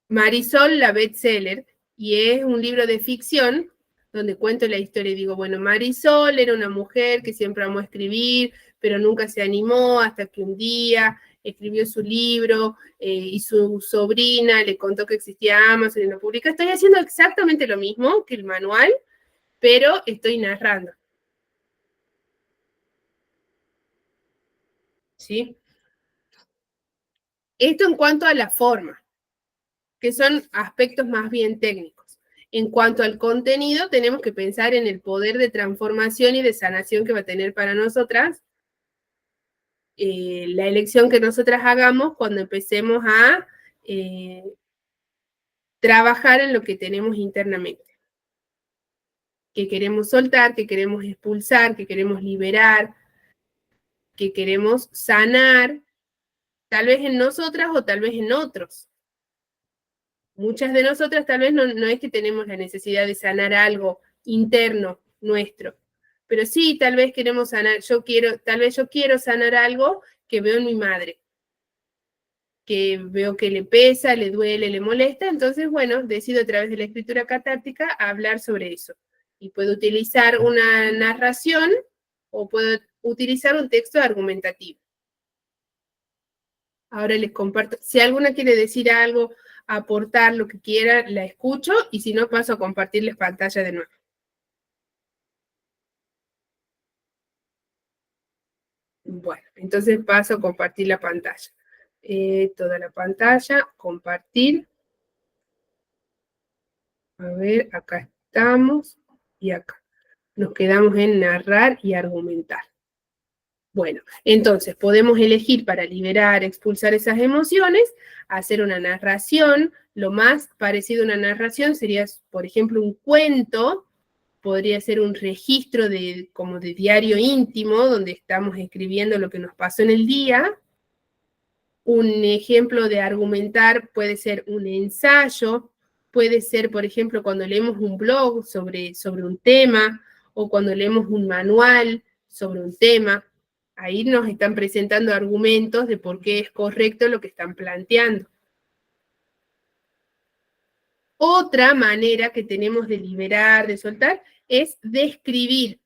Marisol, la bestseller, y es un libro de ficción, donde cuento la historia y digo, bueno, Marisol era una mujer que siempre amó escribir, pero nunca se animó hasta que un día escribió su libro y su sobrina le contó que existía Amazon y lo publicó. Estoy haciendo exactamente lo mismo que el manual, pero estoy narrando. ¿Sí? Esto en cuanto a la forma, que son aspectos más bien técnicos. En cuanto al contenido, tenemos que pensar en el poder de transformación y de sanación que va a tener para nosotras la elección que nosotras hagamos cuando empecemos a trabajar en lo que tenemos internamente. Que queremos soltar, que queremos expulsar, que queremos liberar, que queremos sanar, tal vez en nosotras o tal vez en otros. Muchas de nosotras tal vez no es que tenemos la necesidad de sanar algo interno nuestro, pero sí, tal vez queremos sanar, tal vez yo quiero sanar algo que veo en mi madre, que veo que le pesa, le duele, le molesta, entonces, bueno, decido a través de la escritura catártica hablar sobre eso. Y puedo utilizar una narración o puedo utilizar un texto argumentativo. Ahora les comparto, si alguna quiere decir algo, aportar lo que quiera, la escucho, y si no, paso a compartirles pantalla de nuevo. Bueno, entonces paso a compartir la pantalla. Toda la pantalla, compartir. A ver, acá estamos y acá. Nos quedamos en narrar y argumentar. Bueno, entonces podemos elegir para liberar, expulsar esas emociones, hacer una narración. Lo más parecido a una narración sería, por ejemplo, un cuento. Podría ser un registro como de diario íntimo, donde estamos escribiendo lo que nos pasó en el día. Un ejemplo de argumentar puede ser un ensayo, puede ser, por ejemplo, cuando leemos un blog sobre un tema, o cuando leemos un manual sobre un tema. Ahí nos están presentando argumentos de por qué es correcto lo que están planteando. Otra manera que tenemos de liberar, de soltar, es describir.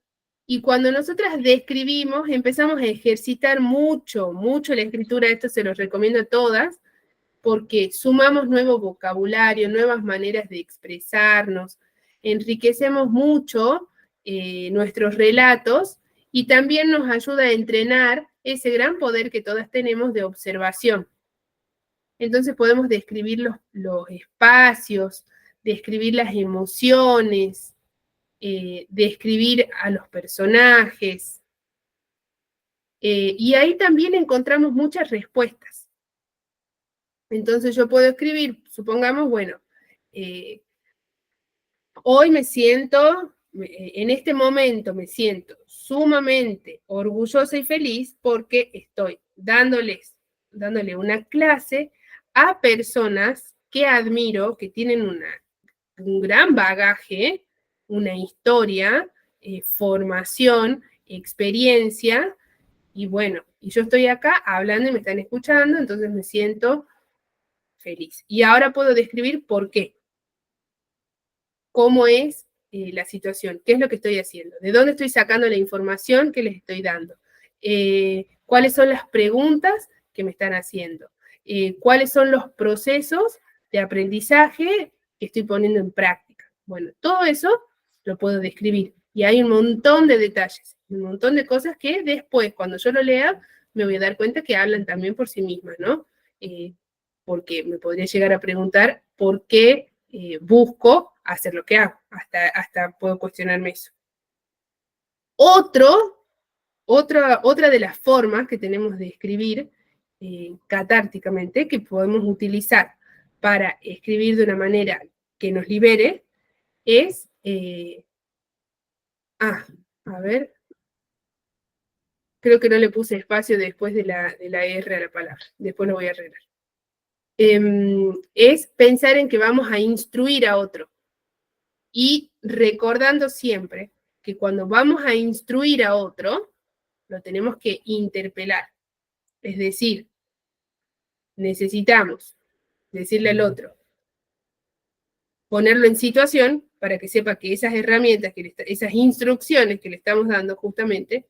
Y cuando nosotras describimos, empezamos a ejercitar mucho la escritura. Esto se los recomiendo a todas, porque sumamos nuevo vocabulario, nuevas maneras de expresarnos, enriquecemos mucho nuestros relatos y también nos ayuda a entrenar ese gran poder que todas tenemos de observación. Entonces podemos describir los espacios, describir las emociones, describir a los personajes. Y ahí también encontramos muchas respuestas. Entonces yo puedo escribir, supongamos, bueno, hoy me siento, en este momento me siento sumamente orgullosa y feliz porque estoy dándole una clase a personas que admiro, que tienen un gran bagaje, una historia, formación, experiencia, y bueno, y yo estoy acá hablando y me están escuchando, entonces me siento feliz. Y ahora puedo describir por qué. Cómo es la situación, qué es lo que estoy haciendo, de dónde estoy sacando la información que les estoy dando, cuáles son las preguntas que me están haciendo, cuáles son los procesos de aprendizaje que estoy poniendo en práctica. Bueno, todo eso lo puedo describir y hay un montón de detalles, un montón de cosas que después, cuando yo lo lea, me voy a dar cuenta que hablan también por sí mismas, ¿no? Porque me podría llegar a preguntar por qué busco hacer lo que hago, hasta puedo cuestionarme eso. Otra de las formas que tenemos de escribir catárticamente, que podemos utilizar para escribir de una manera que nos libere, es, a ver, creo que no le puse espacio después de la R a la palabra, después lo voy a arreglar. Es pensar en que vamos a instruir a otro. Y recordando siempre que cuando vamos a instruir a otro, lo tenemos que interpelar. Es decir, necesitamos decirle al otro, ponerlo en situación para que sepa que esas herramientas, esas instrucciones que le estamos dando justamente,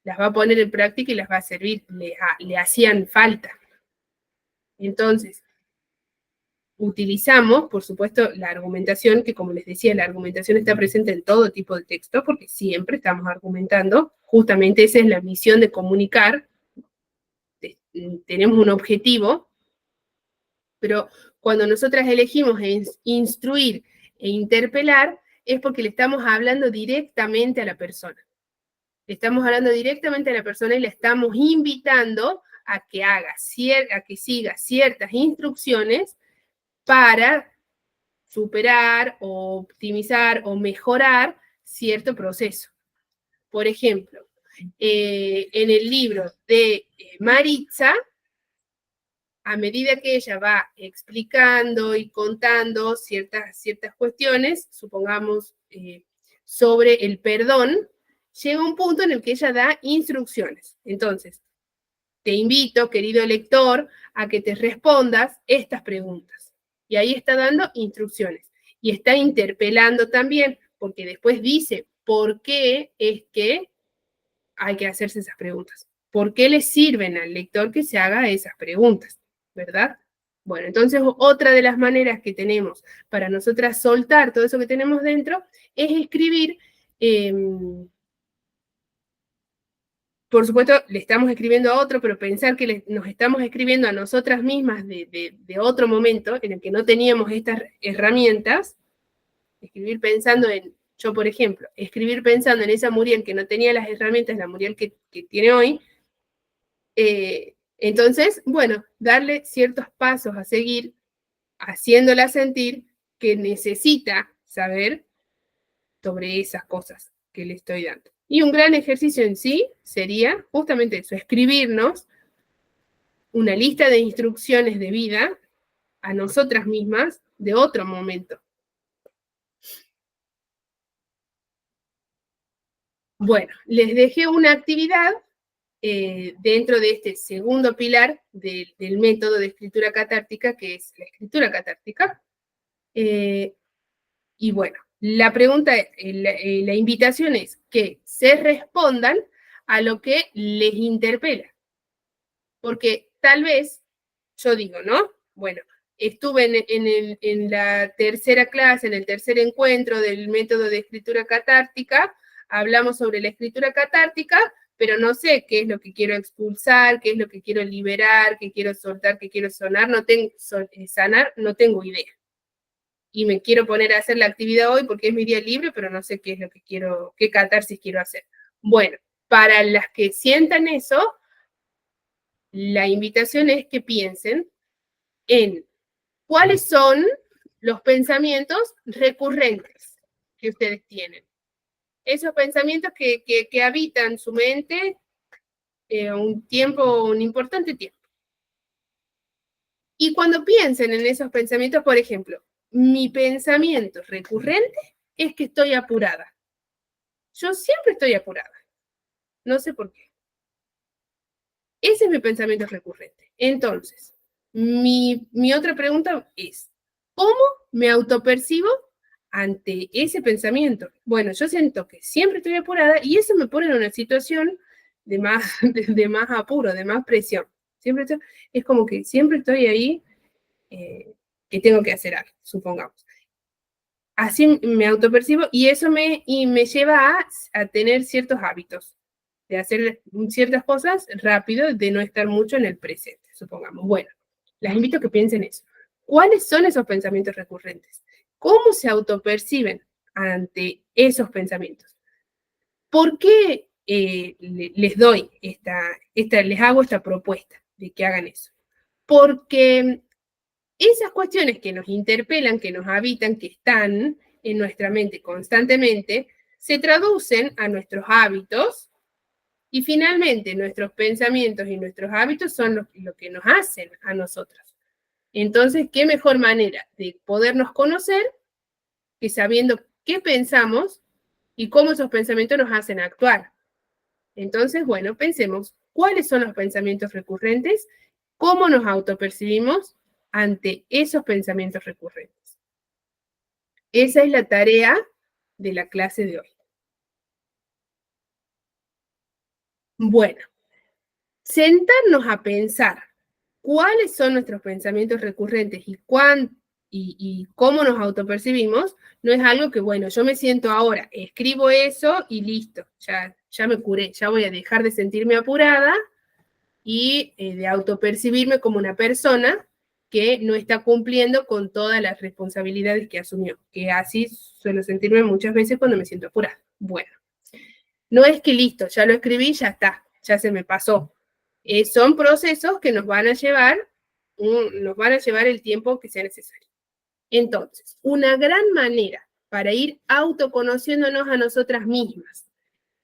las va a poner en práctica y las va a servir, le hacían falta. Entonces, utilizamos, por supuesto, la argumentación, que como les decía, la argumentación está presente en todo tipo de texto, porque siempre estamos argumentando, justamente esa es la misión de comunicar, tenemos un objetivo, pero cuando nosotras elegimos instruir e interpelar, es porque le estamos hablando directamente a la persona. Le estamos hablando directamente a la persona y le estamos invitando a que a que siga ciertas instrucciones para superar o optimizar o mejorar cierto proceso. Por ejemplo, en el libro de Maritza, a medida que ella va explicando y contando ciertas cuestiones, supongamos sobre el perdón, llega un punto en el que ella da instrucciones. Entonces, te invito, querido lector, a que te respondas estas preguntas. Y ahí está dando instrucciones. Y está interpelando también, porque después dice por qué es que hay que hacerse esas preguntas. ¿Por qué le sirven al lector que se haga esas preguntas? ¿Verdad? Bueno, entonces otra de las maneras que tenemos para nosotras soltar todo eso que tenemos dentro es escribir. Por supuesto, le estamos escribiendo a otro, pero pensar que nos estamos escribiendo a nosotras mismas de otro momento en el que no teníamos estas herramientas, escribir pensando en, yo por ejemplo, escribir pensando en esa Muriel que no tenía las herramientas, la Muriel que tiene hoy, entonces, bueno, darle ciertos pasos a seguir, haciéndola sentir que necesita saber sobre esas cosas que le estoy dando. Y un gran ejercicio en sí sería justamente eso, escribirnos una lista de instrucciones de vida a nosotras mismas de otro momento. Bueno, les dejé una actividad dentro de este segundo pilar del método de escritura catártica, que es la escritura catártica. Y bueno, la pregunta, la invitación es que se respondan a lo que les interpela. Porque tal vez, yo digo, ¿no? Bueno, estuve en la tercera clase, en el tercer encuentro del método de escritura catártica, hablamos sobre la escritura catártica, pero no sé qué es lo que quiero expulsar, qué es lo que quiero liberar, qué quiero soltar, qué quiero sanar, no tengo idea. Y me quiero poner a hacer la actividad hoy porque es mi día libre, pero no sé qué es lo que quiero, qué catarsis quiero hacer. Bueno, para las que sientan eso, la invitación es que piensen en cuáles son los pensamientos recurrentes que ustedes tienen. Esos pensamientos que habitan su mente un importante tiempo. Y cuando piensen en esos pensamientos, por ejemplo, mi pensamiento recurrente es que estoy apurada. Yo siempre estoy apurada. No sé por qué. Ese es mi pensamiento recurrente. Entonces, mi otra pregunta es, ¿cómo me autopercibo ante ese pensamiento? Bueno, yo siento que siempre estoy apurada y eso me pone en una situación de más, de más apuro, de más presión. Es como que siempre estoy ahí que tengo que hacer algo, supongamos. Así me autopercibo y eso me lleva a tener ciertos hábitos, de hacer ciertas cosas rápido, de no estar mucho en el presente, supongamos. Bueno, las invito a que piensen eso. ¿Cuáles son esos pensamientos recurrentes? ¿Cómo se autoperciben ante esos pensamientos? ¿Por qué les doy les hago esta propuesta de que hagan eso? Porque esas cuestiones que nos interpelan, que nos habitan, que están en nuestra mente constantemente, se traducen a nuestros hábitos y finalmente nuestros pensamientos y nuestros hábitos son lo que nos hacen a nosotros. Entonces, ¿qué mejor manera de podernos conocer que sabiendo qué pensamos y cómo esos pensamientos nos hacen actuar? Entonces, bueno, pensemos cuáles son los pensamientos recurrentes, cómo nos autopercibimos ante esos pensamientos recurrentes. Esa es la tarea de la clase de hoy. Bueno, sentarnos a pensar cuáles son nuestros pensamientos recurrentes y cómo nos autopercibimos, no es algo que, bueno, yo me siento ahora, escribo eso y listo, ya me curé, ya voy a dejar de sentirme apurada y de autopercibirme como una persona que no está cumpliendo con todas las responsabilidades que asumió, que así suelo sentirme muchas veces cuando me siento apurada. Bueno, no es que listo, ya lo escribí, ya está, ya se me pasó. Son procesos que nos van a llevar el tiempo que sea necesario. Entonces, una gran manera para ir autoconociéndonos a nosotras mismas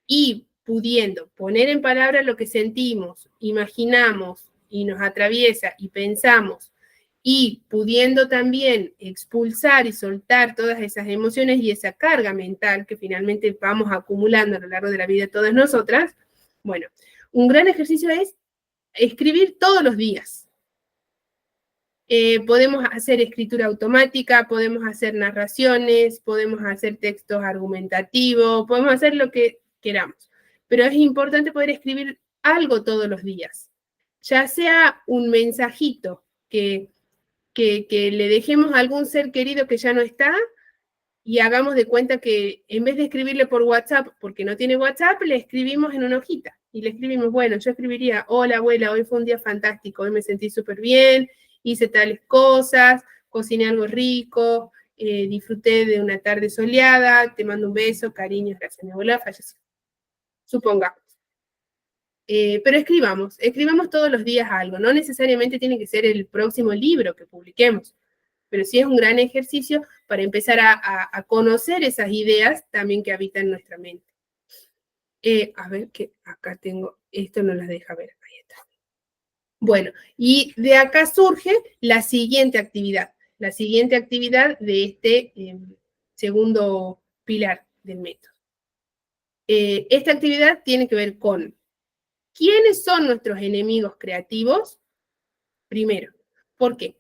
y pudiendo poner en palabras lo que sentimos, imaginamos y nos atraviesa y pensamos, y pudiendo también expulsar y soltar todas esas emociones y esa carga mental que finalmente vamos acumulando a lo largo de la vida todas nosotras, bueno, un gran ejercicio es escribir todos los días. Podemos hacer escritura automática, podemos hacer narraciones, podemos hacer textos argumentativos, podemos hacer lo que queramos. Pero es importante poder escribir algo todos los días, ya sea un mensajito que le dejemos a algún ser querido que ya no está y hagamos de cuenta que en vez de escribirle por WhatsApp, porque no tiene WhatsApp, le escribimos en una hojita y le escribimos, bueno, yo escribiría, hola abuela, hoy fue un día fantástico, hoy me sentí súper bien, hice tales cosas, cociné algo rico, disfruté de una tarde soleada, te mando un beso, cariños, gracias, mi abuela falleció. Supongamos. Pero escribamos todos los días algo, no necesariamente tiene que ser el próximo libro que publiquemos, pero sí es un gran ejercicio para empezar a conocer esas ideas también que habitan en nuestra mente. A ver, que acá tengo, esto no las deja ver, ahí está. Bueno, y de acá surge la siguiente actividad de este segundo pilar del método. Esta actividad tiene que ver con ¿quiénes son nuestros enemigos creativos? Primero, ¿por qué?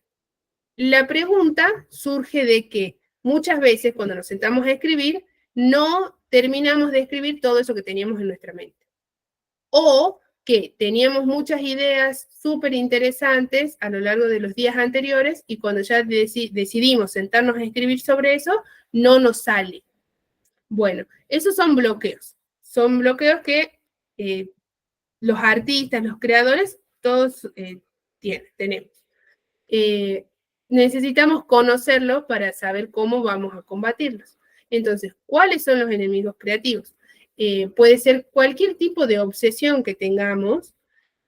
La pregunta surge de que muchas veces cuando nos sentamos a escribir, no terminamos de escribir todo eso que teníamos en nuestra mente. O que teníamos muchas ideas súper interesantes a lo largo de los días anteriores y cuando ya decidimos sentarnos a escribir sobre eso, no nos sale. Bueno, esos son bloqueos. Son bloqueos que los artistas, los creadores, todos tenemos. Necesitamos conocerlos para saber cómo vamos a combatirlos. Entonces, ¿cuáles son los enemigos creativos? puede ser cualquier tipo de obsesión que tengamos,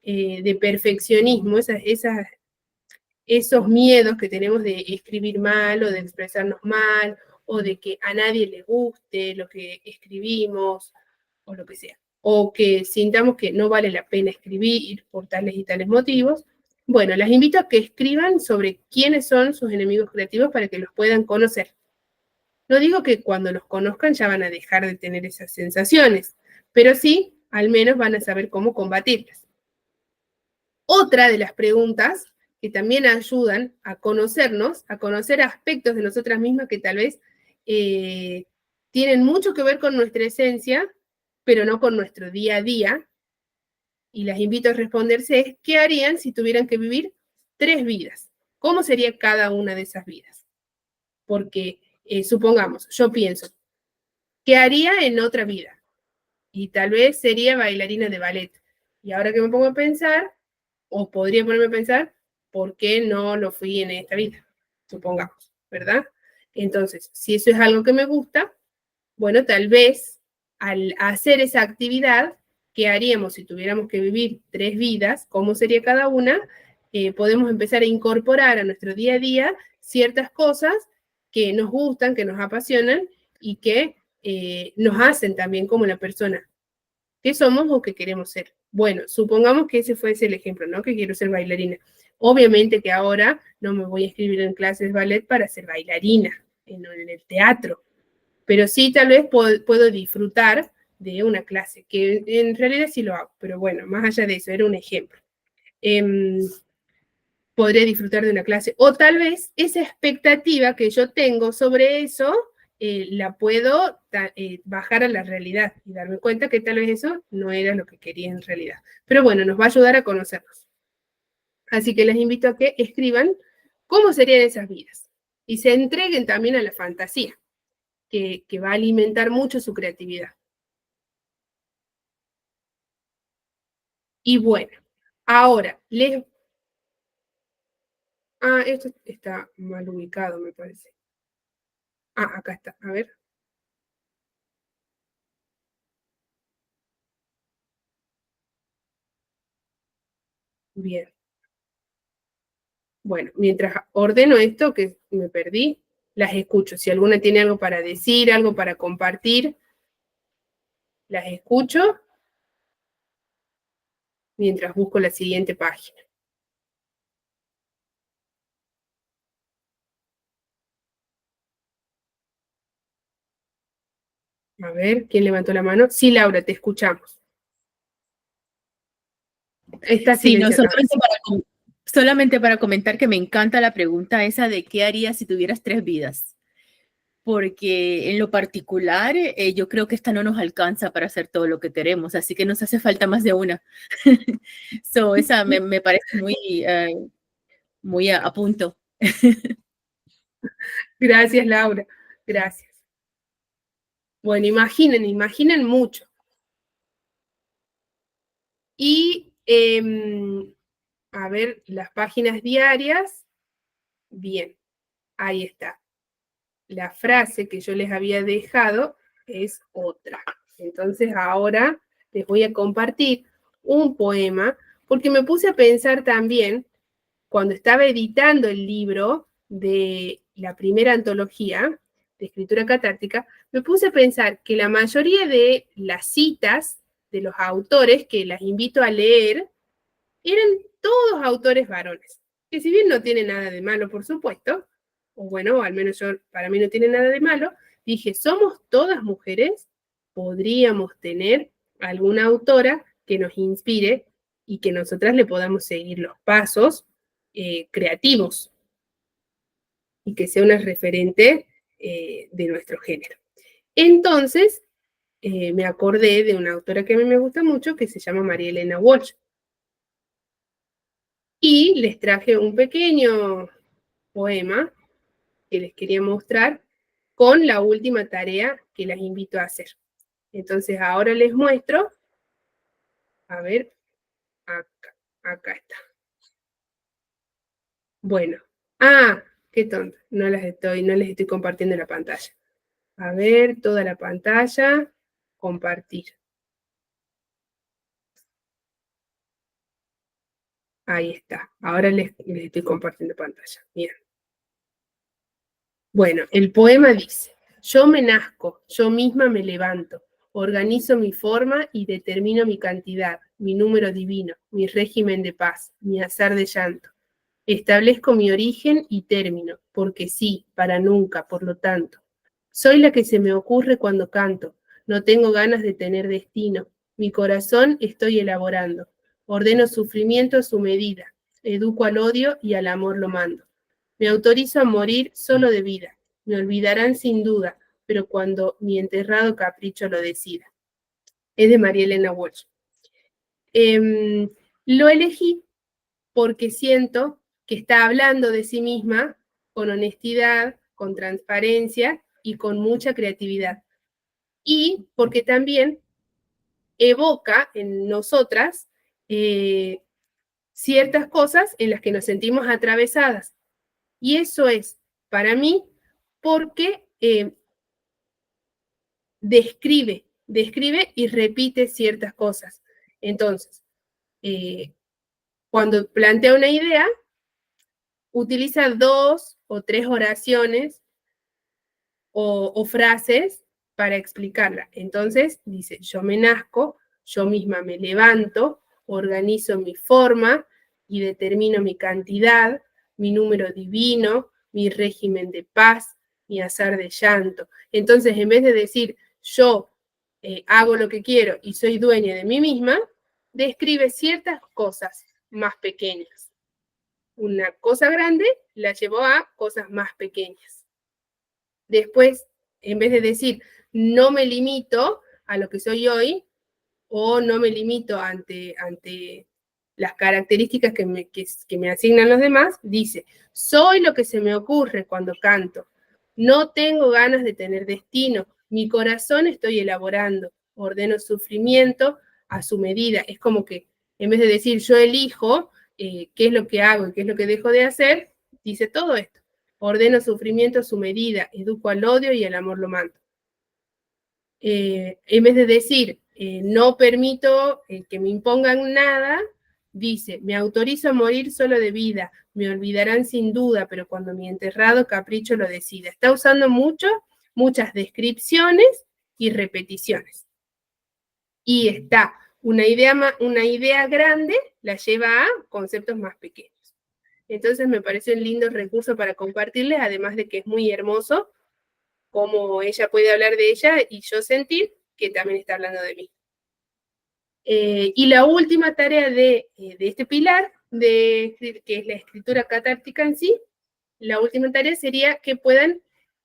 de perfeccionismo, esos miedos que tenemos de escribir mal o de expresarnos mal o de que a nadie le guste lo que escribimos o lo que sea, o que sintamos que no vale la pena escribir por tales y tales motivos. Bueno, las invito a que escriban sobre quiénes son sus enemigos creativos para que los puedan conocer. No digo que cuando los conozcan ya van a dejar de tener esas sensaciones, pero sí, al menos van a saber cómo combatirlas. Otra de las preguntas que también ayudan a conocernos, a conocer aspectos de nosotras mismas que tal vez tienen mucho que ver con nuestra esencia, pero no con nuestro día a día, y las invito a responderse es, ¿qué harían si tuvieran que vivir 3 vidas? ¿Cómo sería cada una de esas vidas? Porque, supongamos, yo pienso, ¿qué haría en otra vida? Y tal vez sería bailarina de ballet. Y ahora que me pongo a pensar, o podría ponerme a pensar, ¿por qué no lo fui en esta vida? Supongamos, ¿verdad? Entonces, si eso es algo que me gusta, bueno, tal vez al hacer esa actividad, ¿qué haríamos si tuviéramos que vivir 3 vidas? ¿Cómo sería cada una? Podemos empezar a incorporar a nuestro día a día ciertas cosas que nos gustan, que nos apasionan y que nos hacen también como la persona que somos o que queremos ser. Bueno, supongamos que ese fuese el ejemplo, ¿no? Que quiero ser bailarina. Obviamente que ahora no me voy a inscribir en clases de ballet para ser bailarina, en el teatro, pero sí tal vez puedo disfrutar de una clase, que en realidad sí lo hago, pero bueno, más allá de eso, era un ejemplo. Podré disfrutar de una clase, o tal vez esa expectativa que yo tengo sobre eso, la puedo bajar a la realidad y darme cuenta que tal vez eso no era lo que quería en realidad. Pero bueno, nos va a ayudar a conocernos. Así que les invito a que escriban cómo serían esas vidas y se entreguen también a la fantasía, que va a alimentar mucho su creatividad. Y bueno, ahora esto está mal ubicado, me parece. Acá está, a ver. Bien. Bueno, mientras ordeno esto, que me perdí, las escucho. Si alguna tiene algo para decir, algo para compartir, las escucho mientras busco la siguiente página. A ver, ¿quién levantó la mano? Sí, Laura, te escuchamos. Está Sí, no, silenciada. solamente para comentar que me encanta la pregunta esa de qué harías si tuvieras 3 vidas. Porque en lo particular, yo creo que esta no nos alcanza para hacer todo lo que queremos, así que nos hace falta más de una. Esa me parece muy a punto. Gracias, Laura. Gracias. Bueno, imaginen mucho. Y, a ver, las páginas diarias. Bien, ahí está. La frase que yo les había dejado es otra. Entonces ahora les voy a compartir un poema, porque me puse a pensar también, cuando estaba editando el libro de la primera antología de escritura catártica, me puse a pensar que la mayoría de las citas de los autores que las invito a leer eran todos autores varones, que si bien no tiene nada de malo, por supuesto, o bueno, al menos para mí no tiene nada de malo, dije, somos todas mujeres, podríamos tener alguna autora que nos inspire y que nosotras le podamos seguir los pasos creativos y que sea una referente de nuestro género. Entonces, me acordé de una autora que a mí me gusta mucho, que se llama María Elena Walsh. Y les traje un pequeño poema que les quería mostrar con la última tarea que las invito a hacer. Entonces ahora les muestro, a ver, acá está. Bueno, qué tonto, no les estoy compartiendo la pantalla. A ver, toda la pantalla, compartir. Ahí está. Ahora les estoy compartiendo pantalla. Bien. Bueno, el poema dice: yo me nazco, yo misma me levanto, organizo mi forma y determino mi cantidad, mi número divino, mi régimen de paz, mi azar de llanto. Establezco mi origen y término, porque sí, para nunca, por lo tanto. Soy la que se me ocurre cuando canto, no tengo ganas de tener destino, mi corazón estoy elaborando, ordeno sufrimiento a su medida, educo al odio y al amor lo mando. Me autorizo a morir solo de vida, me olvidarán sin duda, pero cuando mi enterrado capricho lo decida. Es de María Elena Walsh. Lo elegí porque siento que está hablando de sí misma con honestidad, con transparencia y con mucha creatividad. Y porque también evoca en nosotras ciertas cosas en las que nos sentimos atravesadas. Y eso es, para mí, porque describe y repite ciertas cosas. Entonces, cuando plantea una idea, utiliza 2 o 3 oraciones o frases para explicarla. Entonces dice: yo me nazco, yo misma me levanto, organizo mi forma y determino mi cantidad, mi número divino, mi régimen de paz, mi azar de llanto. Entonces, en vez de decir yo hago lo que quiero y soy dueña de mí misma, describe ciertas cosas más pequeñas. Una cosa grande la llevó a cosas más pequeñas. Después, en vez de decir no me limito a lo que soy hoy, o no me limito ante las características que me asignan los demás, dice: soy lo que se me ocurre cuando canto, no tengo ganas de tener destino, mi corazón estoy elaborando, ordeno sufrimiento a su medida. Es como que en vez de decir yo elijo qué es lo que hago y qué es lo que dejo de hacer, dice todo esto: ordeno sufrimiento a su medida, educo al odio y el amor lo mando. En vez de decir no permito que me impongan nada, dice: me autorizo a morir solo de vida, me olvidarán sin duda, pero cuando mi enterrado capricho lo decida. Está usando muchas descripciones y repeticiones. Y está una idea grande, la lleva a conceptos más pequeños. Entonces me parece un lindo recurso para compartirles, además de que es muy hermoso cómo ella puede hablar de ella y yo sentir que también está hablando de mí. Y la última tarea de este pilar, que es la escritura catártica en sí, la última tarea sería que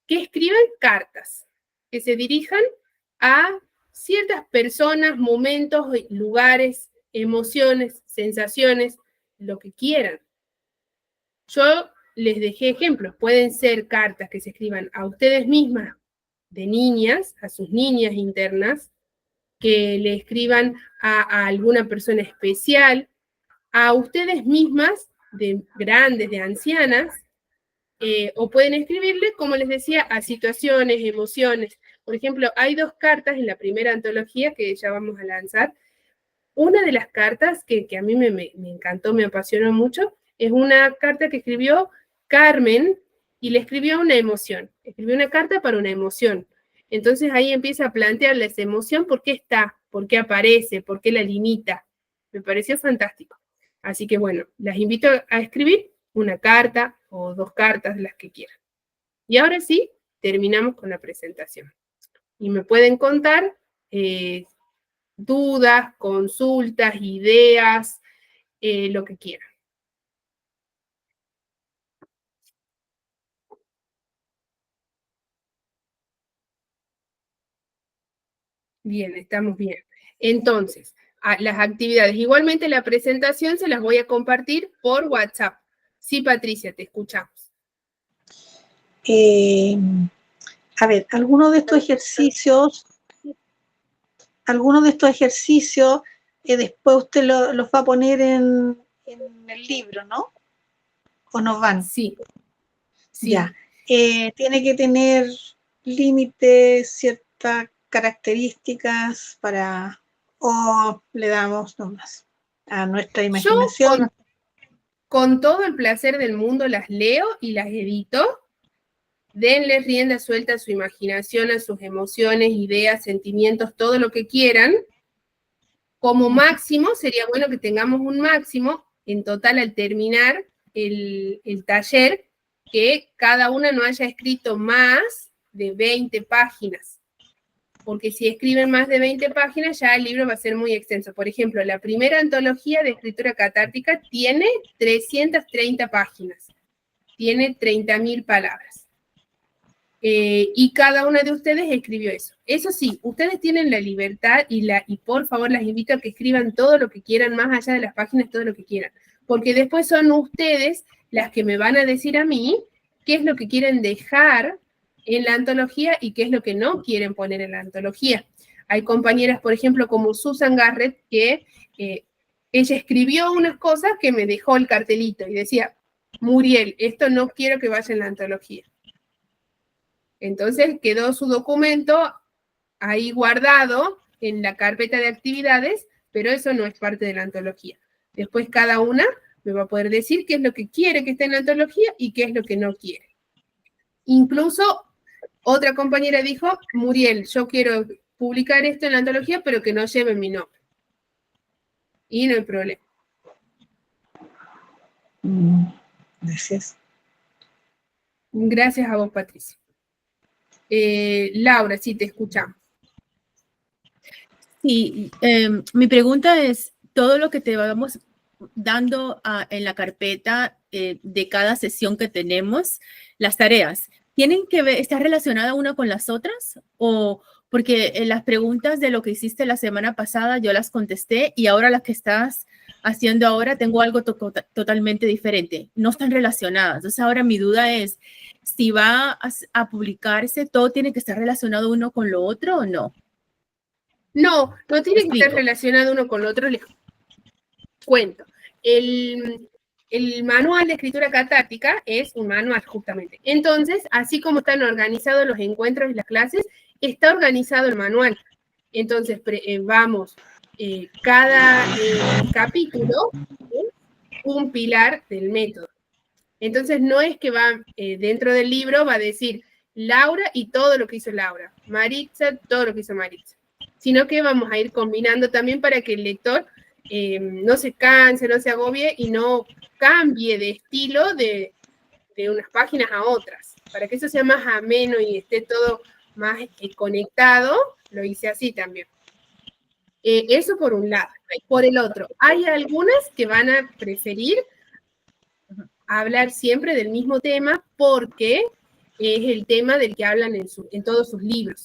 escriban cartas, que se dirijan a ciertas personas, momentos, lugares, emociones, sensaciones, lo que quieran. Yo les dejé ejemplos, pueden ser cartas que se escriban a ustedes mismas de niñas, a sus niñas internas, que le escriban a alguna persona especial, a ustedes mismas, de grandes, de ancianas, o pueden escribirle, como les decía, a situaciones, emociones. Por ejemplo, hay 2 cartas en la primera antología que ya vamos a lanzar. Una de las cartas que a mí me encantó, me apasionó mucho, es una carta que escribió Carmen y le escribió una emoción. Escribió una carta para una emoción. Entonces ahí empieza a plantearle esa emoción, por qué está, por qué aparece, por qué la limita. Me pareció fantástico. Así que bueno, las invito a escribir una carta o 2 cartas, las que quieran. Y ahora sí, terminamos con la presentación. Y me pueden contar dudas, consultas, ideas, lo que quieran. Bien, estamos bien. Entonces, las actividades. Igualmente la presentación se las voy a compartir por WhatsApp. Sí, Patricia, te escuchamos. A ver, algunos de estos ejercicios, después usted los va a poner en el libro, ¿no? ¿O nos van? Sí. Ya. Tiene que tener límites, cierta características o le damos nomás a nuestra Yo imaginación? con todo el placer del mundo las leo y las edito. Denle rienda suelta a su imaginación, a sus emociones, ideas, sentimientos, todo lo que quieran. Como máximo, sería bueno que tengamos un máximo en total al terminar el taller, que cada una no haya escrito más de 20 páginas. Porque si escriben más de 20 páginas, ya el libro va a ser muy extenso. Por ejemplo, la primera antología de escritura catártica tiene 330 páginas. Tiene 30.000 palabras. Y cada una de ustedes escribió eso. Eso sí, ustedes tienen la libertad y por favor las invito a que escriban todo lo que quieran, más allá de las páginas, todo lo que quieran. Porque después son ustedes las que me van a decir a mí qué es lo que quieren dejar en la antología y qué es lo que no quieren poner en la antología. Hay compañeras, por ejemplo, como Susan Garrett, que ella escribió unas cosas que me dejó el cartelito y decía, Muriel, esto no quiero que vaya en la antología. Entonces quedó su documento ahí guardado en la carpeta de actividades, pero eso no es parte de la antología. Después cada una me va a poder decir qué es lo que quiere que esté en la antología y qué es lo que no quiere. Incluso otra compañera dijo, Muriel, yo quiero publicar esto en la antología, pero que no lleve mi nombre. Y no hay problema. Gracias. Gracias a vos, Patricia. Laura, sí, te escuchamos. Sí, mi pregunta es, todo lo que te vamos dando en la carpeta de cada sesión que tenemos, las tareas, ¿tienen que ver, estar relacionadas una con las otras? O porque las preguntas de lo que hiciste la semana pasada yo las contesté y ahora las que estás haciendo ahora tengo algo totalmente diferente, no están relacionadas. Entonces ahora mi duda es, si va a publicarse, ¿todo tiene que estar relacionado uno con lo otro o no? No, no tiene que estar relacionado uno con lo otro. Les cuento. El manual de escritura catártica es un manual, justamente. Entonces, así como están organizados los encuentros y las clases, está organizado el manual. Entonces, vamos, cada capítulo es un pilar del método. Entonces, no es que va dentro del libro, va a decir Laura y todo lo que hizo Laura, Maritza, todo lo que hizo Maritza, sino que vamos a ir combinando también para que el lector no se canse, no se agobie y no cambie de estilo de unas páginas a otras. Para que eso sea más ameno y esté todo más conectado, lo hice así también. Eso por un lado. Por el otro, hay algunas que van a preferir hablar siempre del mismo tema porque es el tema del que hablan en todos sus libros,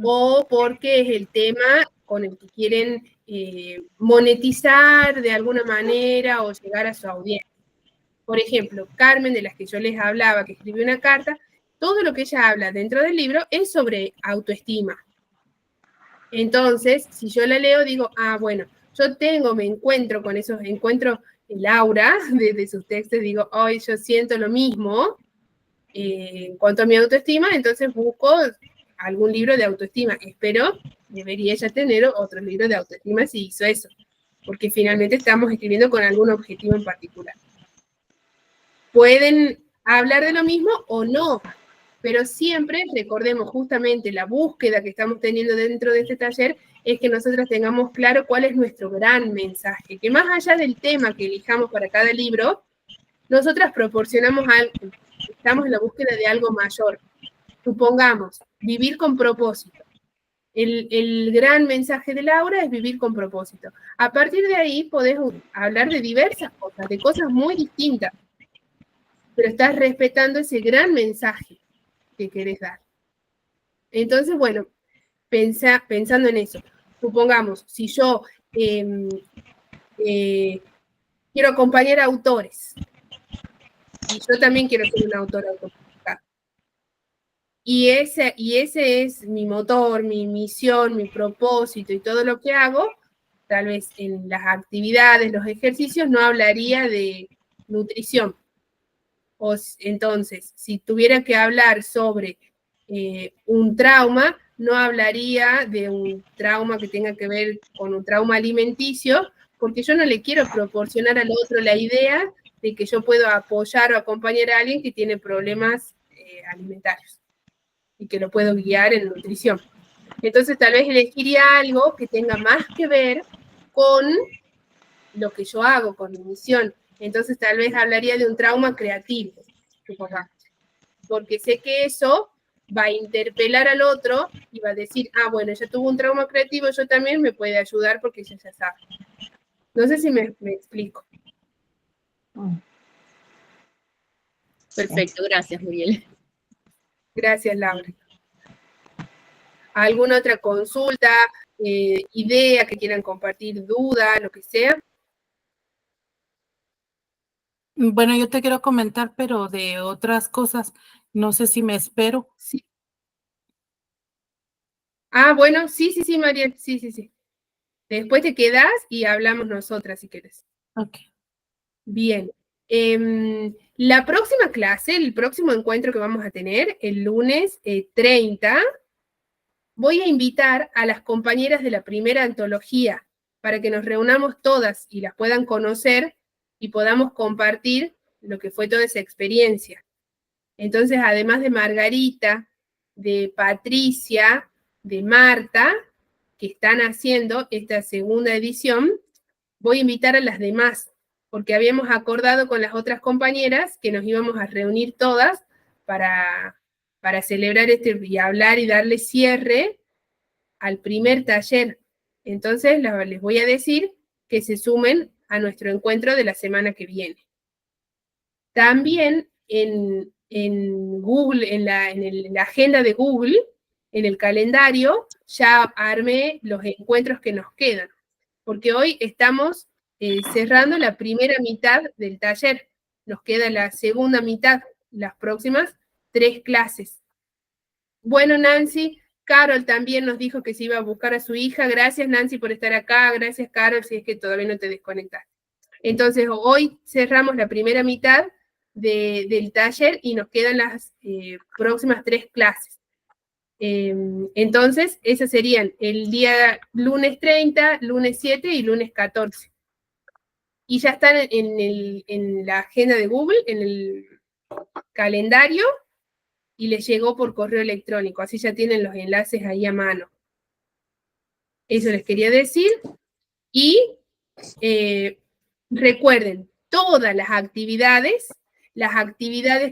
o porque es el tema con el que quieren monetizar de alguna manera o llegar a su audiencia. Por ejemplo, Carmen, de las que yo les hablaba, que escribió una carta, todo lo que ella habla dentro del libro es sobre autoestima. Entonces, si yo la leo, digo, bueno, me encuentro con esos encuentros, Laura, de sus textos, digo, hoy yo siento lo mismo en cuanto a mi autoestima, entonces busco algún libro de autoestima. Espero, debería ya tener otro libro de autoestima si hizo eso, porque finalmente estamos escribiendo con algún objetivo en particular. Pueden hablar de lo mismo o no, pero siempre recordemos justamente la búsqueda que estamos teniendo dentro de este taller es que nosotros tengamos claro cuál es nuestro gran mensaje, que más allá del tema que elijamos para cada libro, nosotras proporcionamos algo, estamos en la búsqueda de algo mayor. Supongamos, vivir con propósito. El gran mensaje de Laura es vivir con propósito. A partir de ahí podés hablar de diversas cosas, de cosas muy distintas, pero estás respetando ese gran mensaje que querés dar. Entonces, bueno, pensando en eso, supongamos, si yo quiero acompañar a autores, y yo también quiero ser una autora autopublicada, y ese es mi motor, mi misión, mi propósito y todo lo que hago, tal vez en las actividades, los ejercicios, no hablaría de nutrición. Entonces, si tuviera que hablar sobre un trauma, no hablaría de un trauma que tenga que ver con un trauma alimenticio, porque yo no le quiero proporcionar al otro la idea de que yo puedo apoyar o acompañar a alguien que tiene problemas alimentarios y que lo puedo guiar en nutrición. Entonces tal vez elegiría algo que tenga más que ver con lo que yo hago, con mi misión. Entonces tal vez hablaría de un trauma creativo, porque sé que eso va a interpelar al otro y va a decir, bueno, ella tuvo un trauma creativo, yo también, me puede ayudar porque ella ya sabe. No sé si me explico. Perfecto, gracias, Muriel. Gracias, Laura. ¿Alguna otra consulta, idea que quieran compartir, duda, lo que sea? Bueno, yo te quiero comentar, pero de otras cosas. No sé si me espero. Sí. Bueno, sí, Mariel, sí. Después te quedas y hablamos nosotras, si quieres. Ok. Bien. La próxima clase, el próximo encuentro que vamos a tener, el lunes 30, voy a invitar a las compañeras de la primera antología para que nos reunamos todas y las puedan conocer y podamos compartir lo que fue toda esa experiencia. Entonces, además de Margarita, de Patricia, de Marta, que están haciendo esta segunda edición, voy a invitar a las demás, porque habíamos acordado con las otras compañeras que nos íbamos a reunir todas para celebrar y hablar y darle cierre al primer taller. Entonces, les voy a decir que se sumen a nuestro encuentro de la semana que viene. También en Google, en la agenda de Google, en el calendario, ya armé los encuentros que nos quedan, porque hoy estamos cerrando la primera mitad del taller. Nos queda la segunda mitad, las próximas 3 clases. Bueno, Nancy, Carol también nos dijo que se iba a buscar a su hija. Gracias, Nancy, por estar acá. Gracias, Carol, si es que todavía no te desconectaste. Entonces, hoy cerramos la primera mitad del taller y nos quedan las próximas 3 clases. Entonces, esas serían el día lunes 30, lunes 7 y lunes 14. Y ya están en la agenda de Google, en el calendario, y les llegó por correo electrónico. Así ya tienen los enlaces ahí a mano. Eso les quería decir. Y recuerden, todas las actividades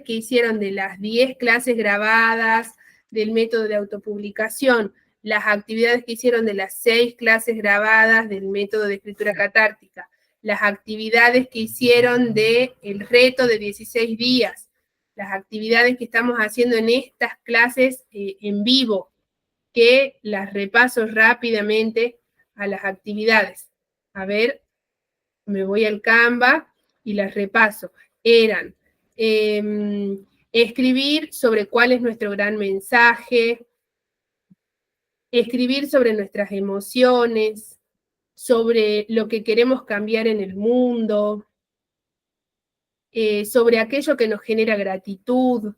que hicieron de las 10 clases grabadas, del método de autopublicación, las actividades que hicieron de las 6 clases grabadas del método de escritura catártica, las actividades que hicieron del reto de 16 días, las actividades que estamos haciendo en estas clases en vivo, que las repaso rápidamente a las actividades. A ver, me voy al Canva y las repaso. Eran escribir sobre cuál es nuestro gran mensaje, escribir sobre nuestras emociones, sobre lo que queremos cambiar en el mundo, sobre aquello que nos genera gratitud,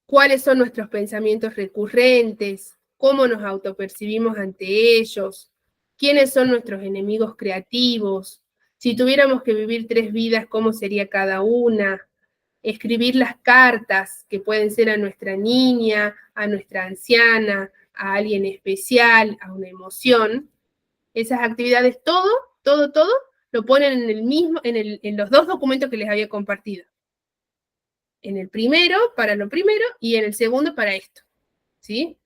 cuáles son nuestros pensamientos recurrentes, cómo nos autopercibimos ante ellos, quiénes son nuestros enemigos creativos, si tuviéramos que vivir 3 vidas, cómo sería cada una, escribir las cartas que pueden ser a nuestra niña, a nuestra anciana, a alguien especial, a una emoción. Esas actividades, todo, lo ponen en los 2 documentos que les había compartido. En el primero, para lo primero, y en el segundo, para esto, ¿sí?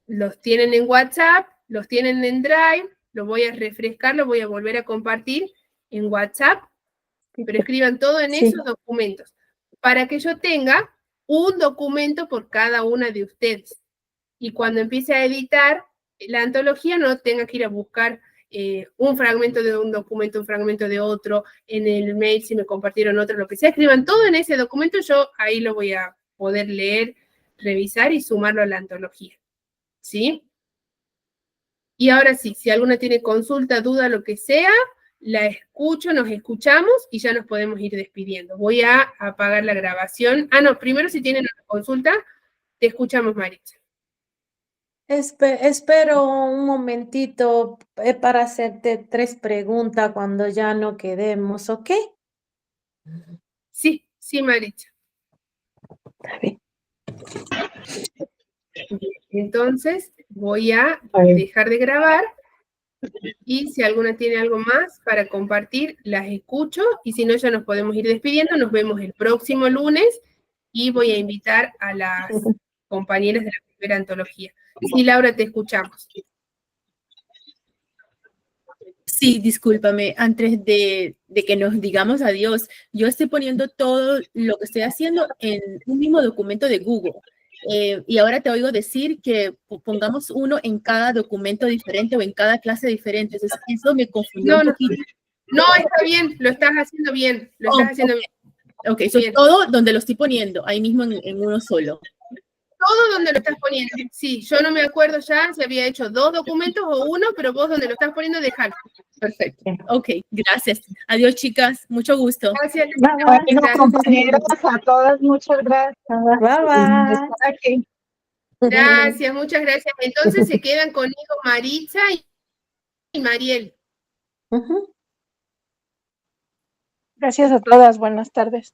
Los tienen en WhatsApp, los tienen en Drive, los voy a refrescar, los voy a volver a compartir en WhatsApp, pero escriban todo en esos documentos, para que yo tenga un documento por cada una de ustedes. Y cuando empiece a editar la antología, no tenga que ir a buscar un fragmento de un documento, un fragmento de otro, en el mail si me compartieron otro, lo que sea, escriban todo en ese documento, yo ahí lo voy a poder leer, revisar y sumarlo a la antología, ¿sí? Y ahora sí, si alguna tiene consulta, duda, lo que sea, la escucho, nos escuchamos y ya nos podemos ir despidiendo. Voy a apagar la grabación. Ah, no, primero si tienen una consulta, te escuchamos, Maritza. Espero un momentito para hacerte 3 preguntas cuando ya no quedemos, ¿ok? Sí, sí, Maritza. Está bien. Entonces, voy a dejar de grabar y si alguna tiene algo más para compartir, las escucho y si no, ya nos podemos ir despidiendo. Nos vemos el próximo lunes y voy a invitar a las compañeras de la primera antología. Sí, Laura, te escuchamos. Sí, discúlpame, antes de que nos digamos adiós, yo estoy poniendo todo lo que estoy haciendo en un mismo documento de Google. Y ahora te oigo decir que pongamos uno en cada documento diferente o en cada clase diferente. Entonces, eso me confundió un poquito. No, está bien, lo estás haciendo bien. Lo estás haciendo bien. Ok, eso es todo donde lo estoy poniendo, ahí mismo en uno solo. Todo donde lo estás poniendo. Sí, yo no me acuerdo ya si había hecho 2 documentos o 1, pero vos donde lo estás poniendo, déjalo. Perfecto. Ok, gracias. Adiós, chicas. Mucho gusto. Gracias. Bueno, compañeras, a todas, muchas gracias. Bye, por estar aquí. Gracias, muchas gracias. Entonces se quedan conmigo Maritza y Mariel. Gracias a todas, buenas tardes.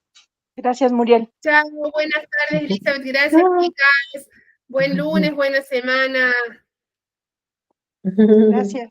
Gracias, Muriel. Chao, buenas tardes, Elizabeth. Gracias, chicas. Buen lunes, buena semana. Gracias.